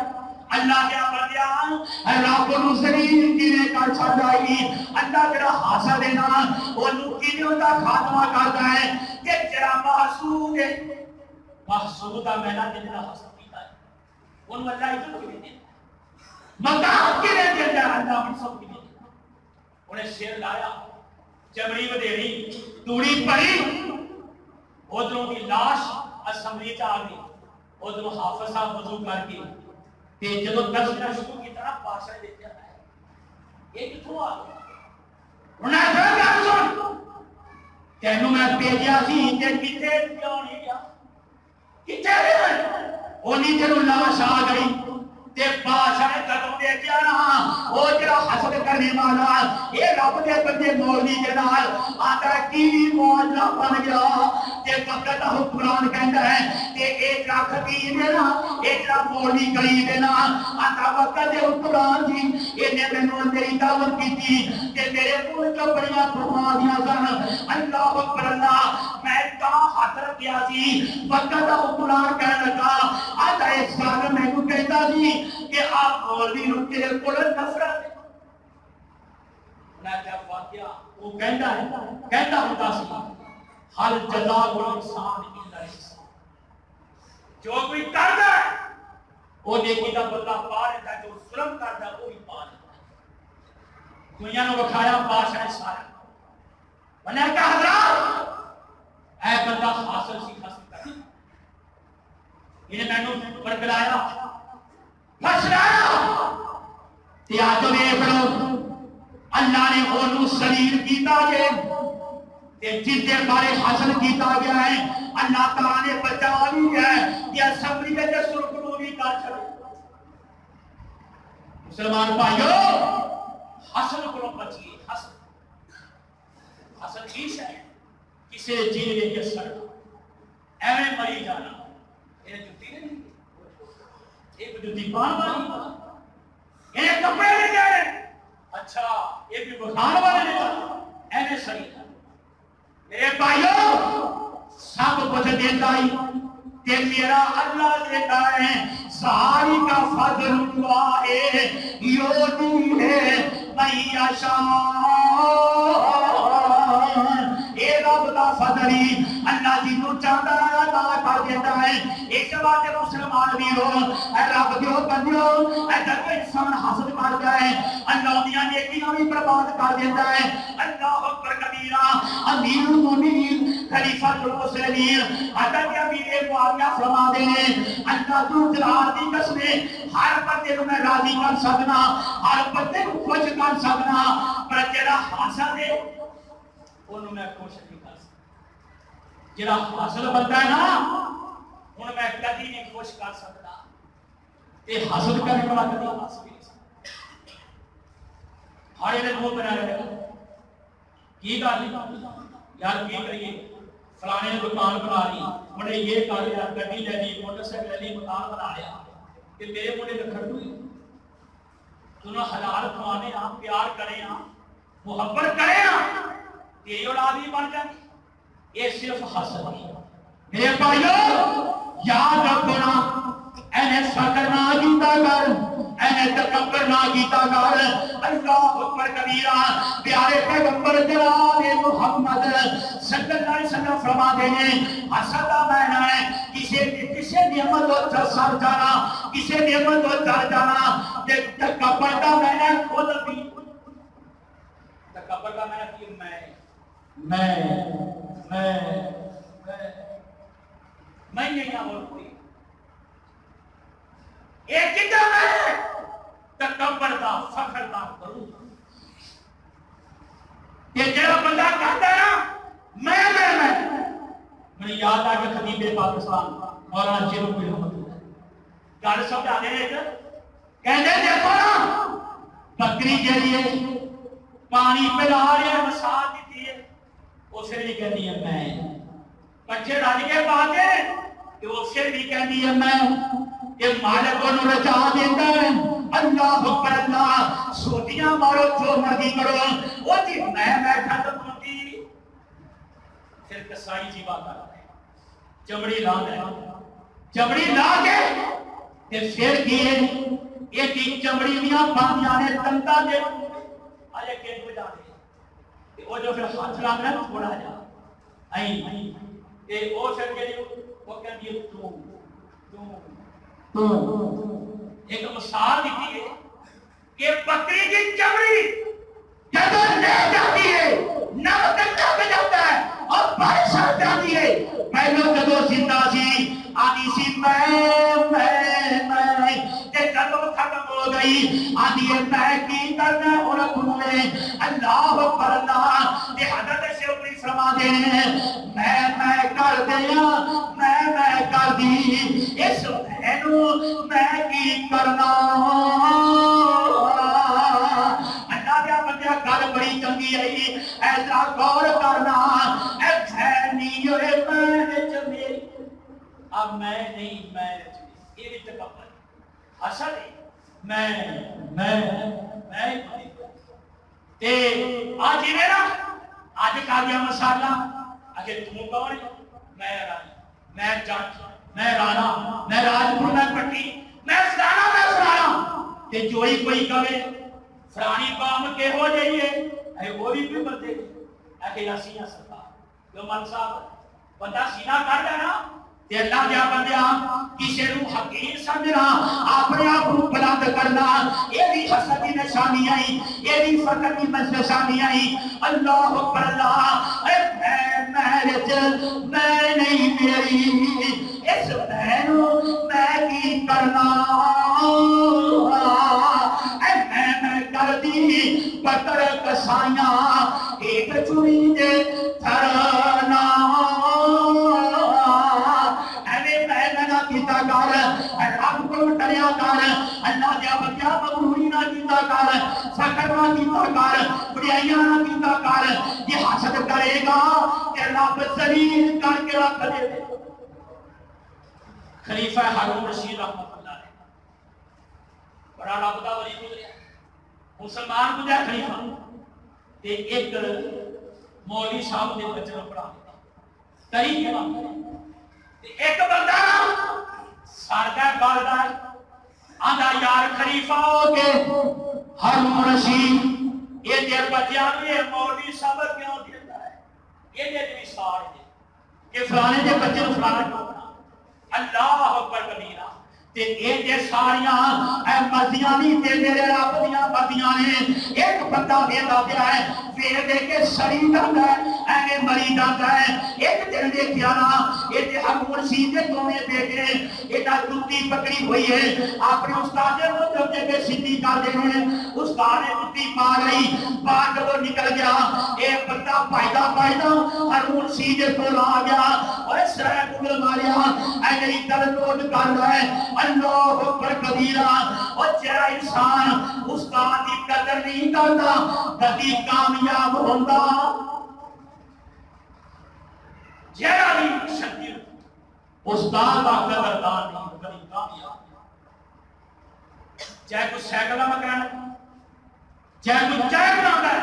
اللہ کے بندیاں رب نوں ذلیل کیویں کر چھڈدا ہے اللہ جڑا حسد ہے نا اونوں کیویں دا خاتمہ کردا ہے کہ جڑا محسود ہے محسود دا مینا جڑا حسد کیتا ہے اونوں اللہ عزت کیویں دیندا مقام کیویں دیندا اللہ منصب کیویں دیندا اونے سر لایا چمڑی ودیڑی توڑی پڑی ادھروں کی لاش اسمبلی چ آ گئی ادھروں حافظ صاحب وضو کر کے تے جدوں دسنا شروع کیتا نا بادشاہ نے دیکھا ہے یہ کتھوں آ گیا انہاں نے گل سن تینوں میں بھیجیا سی تے کتے کیوں نہیں گیا کتے گئے اونی جدوں لاش آ گئی تے بادشاہ نے جدوں دیکھیا نا او جڑا حسد کرنے والا اے رب دے بندے مولوی دے نال آندا کی معاملہ بن گیا تے وقت دا قرآن کہندا ہے تے اے جڑا خطیب ہے نا اے جڑا مولوی غریب ہے نا آندا وقت دے قرآن جی اے نے مینوں میری دعوت کیتی تے میرے منہ چوں بڑیاں فرما دیاں سن اللہ اکبر اللہ میں تا ہاتھ رکھیا سی وقت دا قرآن کہن لگا آندا اے سال مینوں کہندا سی کہ آپ مولوی نوں تیرے کول نفرت میں کیا واقعہ وہ کہندا ہوندا سی حل جزاء الانسان الا الانسان جو کوئی کردا ہے وہ نیکی دا بدلہ پا لیتا ہے جو ظلم کردا ہے وہ بھی پا لیتا ہے دنیا نوں وکھایا بادشاہ نے سارا بنا کہ حضرات اے بندہ حاصل سی حاصل کر انہیں مینوں برگلایا پھسلایا تے آج ویکھ لو اللہ نے اونوں ذلیل کیتا جے تے جس دے بارے حاصل کیتا گیا ہے اللہ تعالی نے بچا لیا ہے یہ اسمبلی دے سرخرو کر چھڑے مسلمان بھائیو حسد کو بچیے حسد چیز ہے کسی جینے کے سڑ ایویں مری جانا یہ جُتی نہیں ایک جُتی پان والی یہ کپڑے لے جانے اچھا یہ بھی بخار والے لے جانا ایویں سڑی میرے بھائیو سب کچھ دیتا ہی کہ میرا اللہ دیتا ہے ساری کا فضل اللہ ہے یونی ہے اے رب دا فضل اللہ جی نو چاہتا ہے عطا کر دیتا ہے. اس بات مسلمان ویرو اے رب دیو بندیو اے جب انسان حسد کرتا ہے اللہ دیاں نیکیاں بھی برباد کر دیتا ہے. اللہ اکبر کبیرہ. امیر المومنین خلیفہ المسلمین حضرت امیر معاویہ فرما دے اللہ تو جلال دی قسم ہر بندے کو میں راضی کر سکنا ہر بندے کو خوش کر سکنا پر جڑا حاصل ہے انہوں میں خوش نہیں کر سکتا. جڑا حاصل بندہ ہے نا انہوں میں کدی نہیں خوش کر سکتا. یہ حاصل کرنے والا کدی حاصل نہیں سکتا. ہر ایک منہ بنا رہے گا کی گل یار کی کریے فلانے نے دکان بنا لی انہوں نے یہ کر لیا گڈی لے لی موٹر سائیکل لے لی مکان بنا لیا کہ میرے منڈے رکھڑ ہوئی تنہوں حلال کھوانے ہاں پیار کرے ہاں محبت کرے ہاں یہ اولاد ہی بن جائے. یہ صرف حسد ہے. میرے بھائیو یاد رکھنا اینے فخر نہ کیتا کر اینے تکبر نہ کیتا کر. اللہ اکبر کبیرہ. پیارے پیغمبر جناب محمد صلی اللہ علیہ وسلم فرما دے حسد کا معنی ہے کسی نعمت کو سر جانا کسی نعمت کو چڑھ جانا. تکبر کا معنی ہے خود بھی. تکبر کا معنی ہے میں نہیں اور کوئی ایک کتاب ہے تکبر دا فخر دا کروں. یہ جڑا بندہ کہتا ہے نا میں مجھے یاد آ کہ خطیب پاکستان مولانا چیرو پیر رحمت اللہ گل سمجھا دے کہندے دیکھو نا بکری جڑی ہے پانی پلا رہی ہے مثال دیتی ہے اسے بھی کہنی ہے میں. بچے رج کے بات ہے کہ اسے بھی کہنی ہے میں. یہ مالک کو رچا دیتا ہے. اللہ اکبر. اللہ سوٹیاں مارو جو مرضی کرو وہ جی میں ختم ہوتی پھر کسائی جی بات آ رہا ہے چمڑی لا دے چمڑی لا کے پھر کیے ایک چمڑی میاں باندھیاں نے تنتا دے آجے کیٹ بجا دے وہ جو پھر ہاتھ لا کر تھوڑا جا آئیں وہ پھر کہنی وہ کہنی ہے تو ایک مثال دیتی ہے کہ بکری کی چمڑی جب لے جاتی ہے نہ کنڈا پہ جاتا ہے اور بارش آ جاتی ہے. پہلو جدو زندہ سی آدھی سی میں جب ختم ہو گئی آدھی ہے میں کی کرنا اور کھولے. اللہ اکبر. اللہ یہ حضرت سے اپنی فرما دے میں کر دیا میں کر دی اس بہنو میں کی کرنا. اللہ دیا بندیا گل بڑی چنگی ہے ایسا غور کرنا اے بہنی ہوئے میں چمیری اب میں نہیں میں یہ بھی تکبر اصل میں تے آج ہی میرا آج کا دیا مسالہ آگے تم کون میں رانی میں جٹ میں رانا میں راجپور میں پٹی میں فلانا تے جو ہی کوئی کہے فرانی قوم کے ہو جائیے اے وہ بھی بندے اے سینہ سرکار جو من صاحب بندہ سینہ کر لینا تے اللہ دیا بندیا کسی نو حقیر سمجھنا اپنے آپ کو بلند کرنا یہ بھی حسد کی نشانی آئی یہ بھی فقر کی نشانی آئی. اللہ اکبر. اللہ اے میں نہیں میری اس بہنو میں کی کرنا اے میں کر دی پتر کسائیاں ایک چوری دے تھرنا کیتا کر رب کو ڈریا کر اللہ دیا بندیا مغروری نہ کیتا کر فخر نہ کیتا کر بڑیائیاں نہ کیتا کر. یہ حسد کرے گا کہ رب ذلیل کر کے رکھ دے. خلیفہ ہارون رشید رحمۃ اللہ علیہ بڑا رب دا ولی گزریا مسلمان گزریا خلیفہ تے ایک مولوی صاحب نے بچے نوں پڑھا دیتا کئی امام ایک بندہ ساردا بالدار آندا یار خلیفہ ہو کے ہارون رشید یہ دے بچیاں یہ مولوی سبق کیوں دیتا ہے یہ دے بھی سار ہے کہ فلانے دے بچے نوں فلانا کیوں بنا اللہ اکبر کبیرہ تے اے دے ساریاں اے مرضیاں نہیں تے میرے رب دیاں مرضیاں نے ایک بندہ ویلا پیا ہے ویل دے کے سڑی جاندا ہے ایویں مری جاندا ہے ایک دن دیکھیا نا اے تے ہرمون سی دے دوویں بیٹے ایڈا جُتی پکڑی ہوئی ہے اپنے استاد دے منہ تے کے سیدھی کر دے نے استاد نے جُتی مار لئی باہر جب نکل گیا اے بندہ پائدا ہرمون سی دے کول آ گیا اوے سرے کو ماریا اے میری دل نوٹ کر رہا ہے اللہ اکبر کبیرہ اور جڑا انسان استاد کی قدر نہیں کرتا کبھی کامیاب ہوتا جڑا بھی شکل استاد کا قدردان نہیں کبھی کامیاب چاہے کوئی سائیکل کا مکینک چاہے کوئی چائے بناتا ہے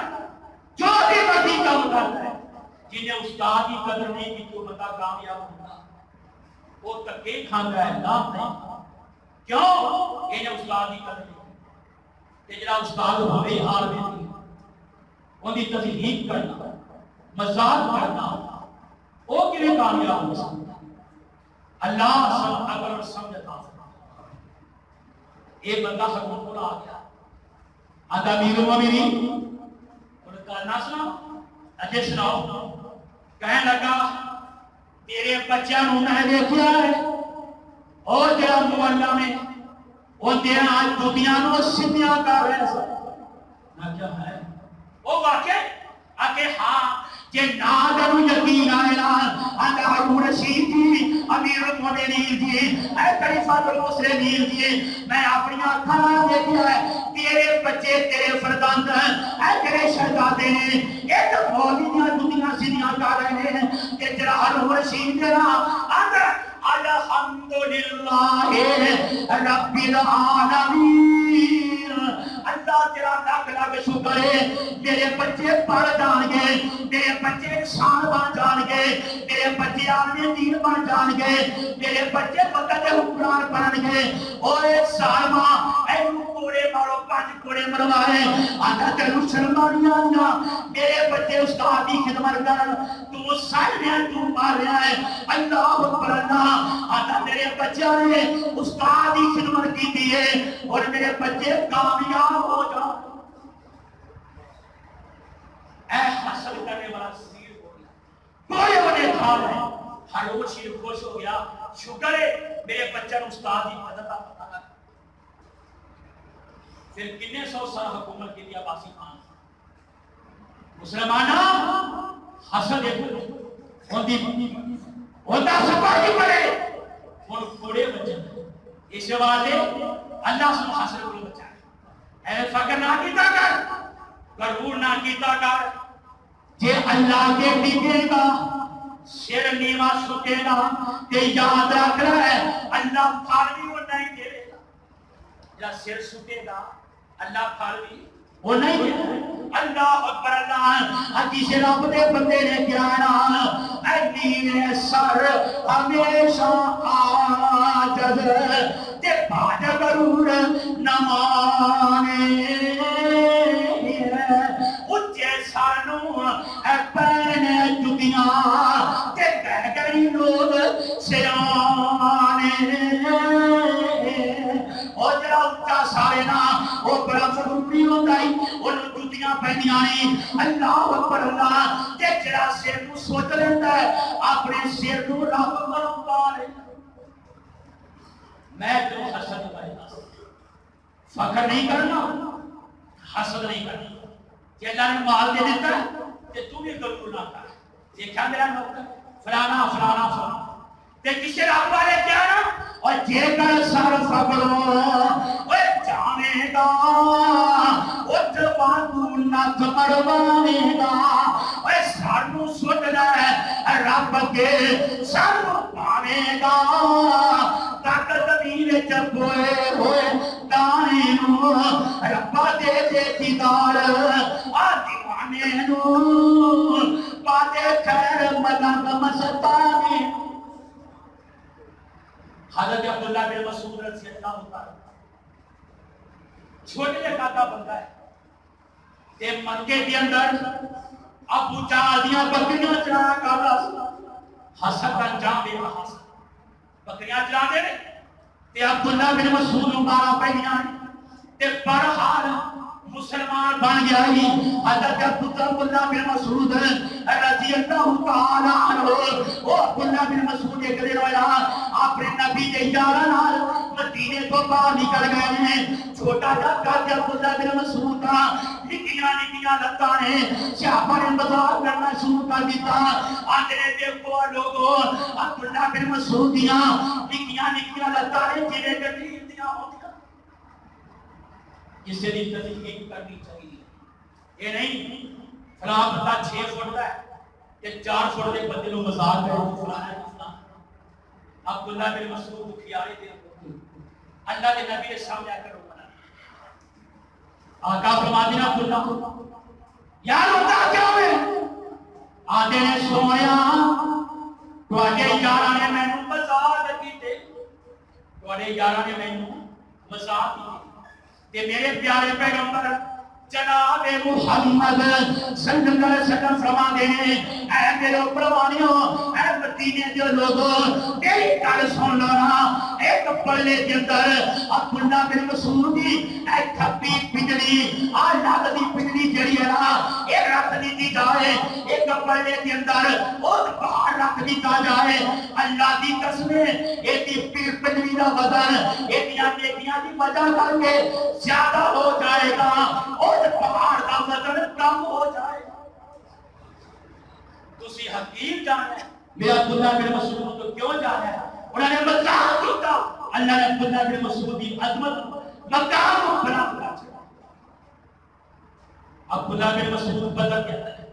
جو بھی مرضی کام کرتا ہے جنہیں استاد کی قدر نہیں کی تو بندہ کامیاب ہوتا وہ تکے کھانا ہے نام نہیں کیوں یہ جو استاد کی قدر نہیں کہ جڑا استاد ہوئے حال میں نہیں ان کی تضحیق کرنا مزاق کرنا وہ کیوں کامیاب ہو سکتا اللہ سب اگر سمجھتا ایک بندہ حکم کو آ گیا آدھا میرو میری انہوں کہا نہ سنا اجے سناؤ کہنے لگا تیرے بچہ نوں میں دیکھیا ہے اور تیرا محلہ میں وہ تیرا جوتیاں نو سیدھیاں کر رہے ہیں نہ کیا ہے وہ واقع آکے ہاں کہ نادر یقین آئینا آنگا حرون رشید جی امیر المومنین جی اے خلیفۃ المسلمین جی میں اپنی آنکھاں دیکھیا ہے تیرے بچے تیرے فرزند اے تیرے شہزادے نے ایک مولویاں دنیا سیدھیاں کر رہے ہیں کہ جڑا حرون رشید تیرا آنگا الحمدللہ رب العالمین اللہ تیرا لاکھ لاکھ شکر ہے میرے بچے پڑھ جان گے میرے بچے انسان بن جان گے میرے بچے عالم دین بن جان گے میرے بچے وقت حکمران بن گے اور ایک سال ماں اے کوڑے مارو 5 کوڑے مروائے آدھا تینوں شرمانیاں آئیاں میرے بچے استاد کی خدمت کر تو سارے تو مار رہا ہے اللہ اکبر اللہ آدھا میرے بچے نے استاد کی خدمت کی دی ہے اور میرے بچے کامیاب ہو جاؤ اے حسد کرنے والا سیر ہو گیا کوئی انہیں تھا نہیں ہر وہ شیر خوش ہو گیا شکر ہے میرے بچہ نے استاد کی مدد پتا ہے پھر کتنے 100 سال حکومت کے لیا باسی خان مسلمانہ حسد ایک ہوتا سپاہی پڑے اور کوڑے بچے اس واسطے اللہ سے حسد کو بچائے اے فکر نہ کیتا کر غرور نہ کیتا کر جے اللہ کے ٹکے گا سر نیوا سکے گا تے یاد رکھ رہا ہے اللہ پھل بھی وہ نہیں دے گا جا سر سکے گا اللہ پھل بھی وہ نہیں دے اللہ اکبر اللہ حدیث رب دے بندے نے کہنا اے نیوے سر ہمیشہ عاجز تے باج غرور نہ مانے اچھے سانو اے پہنے جتیاں تے کہہ گئی لوگ سیانے اور جڑا اچھا سارے نا وہ بڑا ضروری ہوتا ہے انہوں جتیاں پہنیاں نہیں اللہ اکبر اللہ تے جڑا سر کو سوچ لیتا ہے اپنے سر کو رب مرم پالے میں تو حسد کرنا فخر نہیں کرنا حسد نہیں کرنا کہ اللہ نے مال دے دیتا ہے کہ تو بھی غرور نہ کر دیکھا میرا نوکر فلانا فلانا فلانا تے کسے رب والے کیا نا اور جے کر سر فکرو اوے جانے گا او جوان نہ مروانے گا اوے سانو سوچنا ہے رب کے سر پاوے گا تک زمین وچ بوئے ہوئے دانے نو ربا دے دے دیدار آ دیوانے نو باتے خیر ملنگ مستانے حضرت عبداللہ بن مسعود رضی اللہ عنہ چھوٹے جے کاتا بندہ ہے تے مکے دے اندر ابو جہل دیاں بکریاں چرایا کردا سی حسد انجام دے حسد بکریاں چرا دے تے عبداللہ بن مسعود نوں مارا پئیاں تے برحال مسلمان بن گیا ہی حضرت عبداللہ بن مسعود رضی اللہ تعالی عنہ وہ عبداللہ بن مسعود ایک دن ہویا اپنے نبی دے یاراں نال مدینے تو باہر نکل گئے ہیں چھوٹا جا قد عبداللہ بن مسعود کا نکیاں نکیاں لتاں نے صحابہ نے مذاق کرنا شروع کر دیتا آندے دیکھو لوگو عبداللہ بن مسعود دیاں نکیاں نکیاں لتاں نے جنے گدی دیاں ہوندیاں اسے دی تحقیق کرنی چاہیے یہ نہیں فلاں بندہ 6 فٹ کا ہے کہ 4 فٹ کے بندے نوں مذاق کرو فلاں عبداللہ بن مسعود کھیارے دے اللہ کے نبی کے سامنے آ کر رونا آقا فرماتے ہیں عبداللہ یار ہوتا کیا ہے آدھے نے سویا تواڈے یاراں نے مینوں مذاق کیتے تواڈے یاراں نے مینوں مذاق کیتے کہ میرے پیارے پیغمبر جناب محمد صلی اللہ علیہ وسلم فرما دے اے میرے پروانیوں اے مدینے دے لوگوں میری گل سن لو ایک پلے دے اندر عبداللہ بن مسعود دی اے تھپی پنجری آ لگدی پنجری جڑی ہے نا اے رکھ دی جائے ایک پلے دے اندر او باہر رکھ دیتا جائے اللہ دی قسم اے دی پنجری دا وزن اے دیاں نیکیاں دی وجہ کر کے زیادہ ہو جائے گا اور پہاڑ کا وزن کم ہو جائے گا تسی حقیق جانا ہے میں عبداللہ بن مسعود کو کیوں جانا ہے انہوں نے مذاق کیتا اللہ نے عبداللہ بن مسعود کی عظمت مقام کو بنا کر عبداللہ بن مسعود بدر کے اندر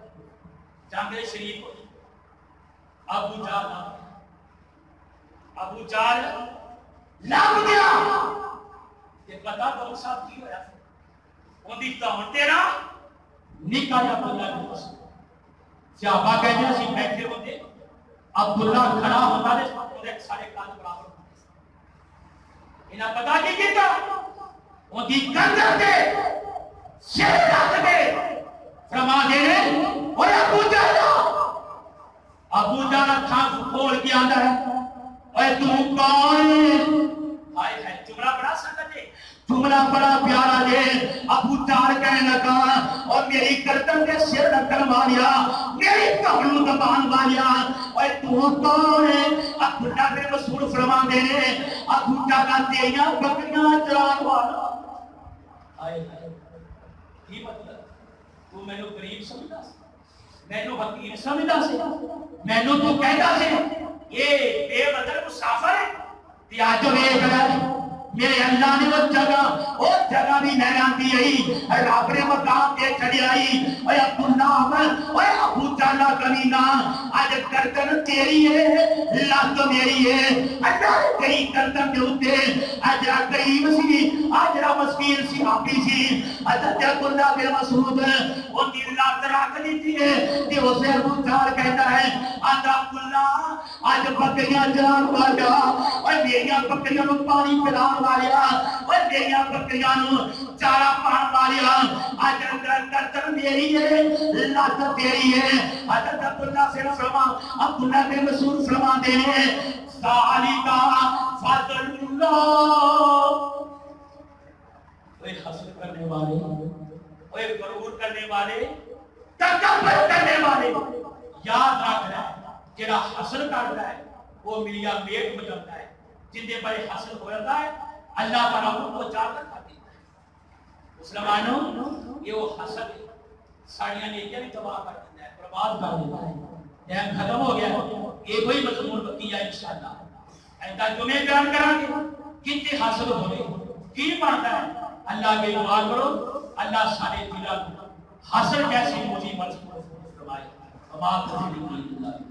جنگ شریف ہوئی ابو جہل لگ گیا کہ پتہ تو صاحب کی ہویا وہ دیتا ہوں تیرا نکا یا عبداللہ بن مسعود صحابہ کہتے ہیں اسی بیٹھے ہوتے عبداللہ کھڑا ہوتا ہے اور ایک سارے کان برابر انہاں پتا کی کیتا وہ دی گندر دے شیر رکھ دے فرما دے اور ابو جہل تھا کھول کے آندا ہے اے تو کون آئے ہے جملہ بڑا سنت ہے جملہ بڑا پیارا دے ابو جہل کہنے لگا اور میری گردن کے سر رکھن والیا میری کہنوں دبان والیا اے تو کون ہے عبداللہ بن مسعود فرما دے ابو جہل تیریاں بکریاں چران والا آئے ہے کی مطلب تو میں نو غریب سمجھدا سی میں نو حقیر سمجھدا سی میں نو تو کہدا سی یہ بے بدل مسافر ہے تے اج ویکھ لے میرے اللہ نے وہ جگہ بھی نہران دی آئی رب نے مقام دے چڑی آئی اے عبداللہ اے ابو جہل کمینہ آج گردن تیری ہے لات میری ہے اللہ تیری گردن دے اوتے اج غریب سی اج مسکین سی آپی سی حضرت عبداللہ بن مسعود وہ دی لات رکھ لیتی ہے تے اسے ابو جہل کہتا ہے آج عبداللہ آج بکریاں جان والا اور میریاں بکریاں نوں پانی پلان والیا اور میریاں بکریاں نوں چارہ پان والیا آج گردن میری ہے لات تیری ہے حضرت عبداللہ سے فرما عبداللہ بن مسعود فرما دے ذالکا فضل اللہ کوئی حسد کرنے والے کوئی غرور کرنے والے تکبر کرنے والے یاد رکھ رہا ہے جڑا حسد کرتا ہے وہ ملیا میٹ ہو جاتا ہے جن دے بڑے حسد ہو جاتا ہے اللہ کا رحم کو جاتا کر دیتا ہے مسلمانوں یہ وہ حسد ہے ساڑیاں نیکیاں بھی تباہ کر دیتا ہے برباد کر دیتا ہے ٹائم ختم ہو گیا ایک وہی مضمون بقی ہے انشاءاللہ ایسا جمعے بیان کریں گے کتنے حسد ہوئے کی بنتا ہے اللہ کے دعا کرو اللہ سارے دلوں حسد جیسی مجھے مرض فرمائے تمام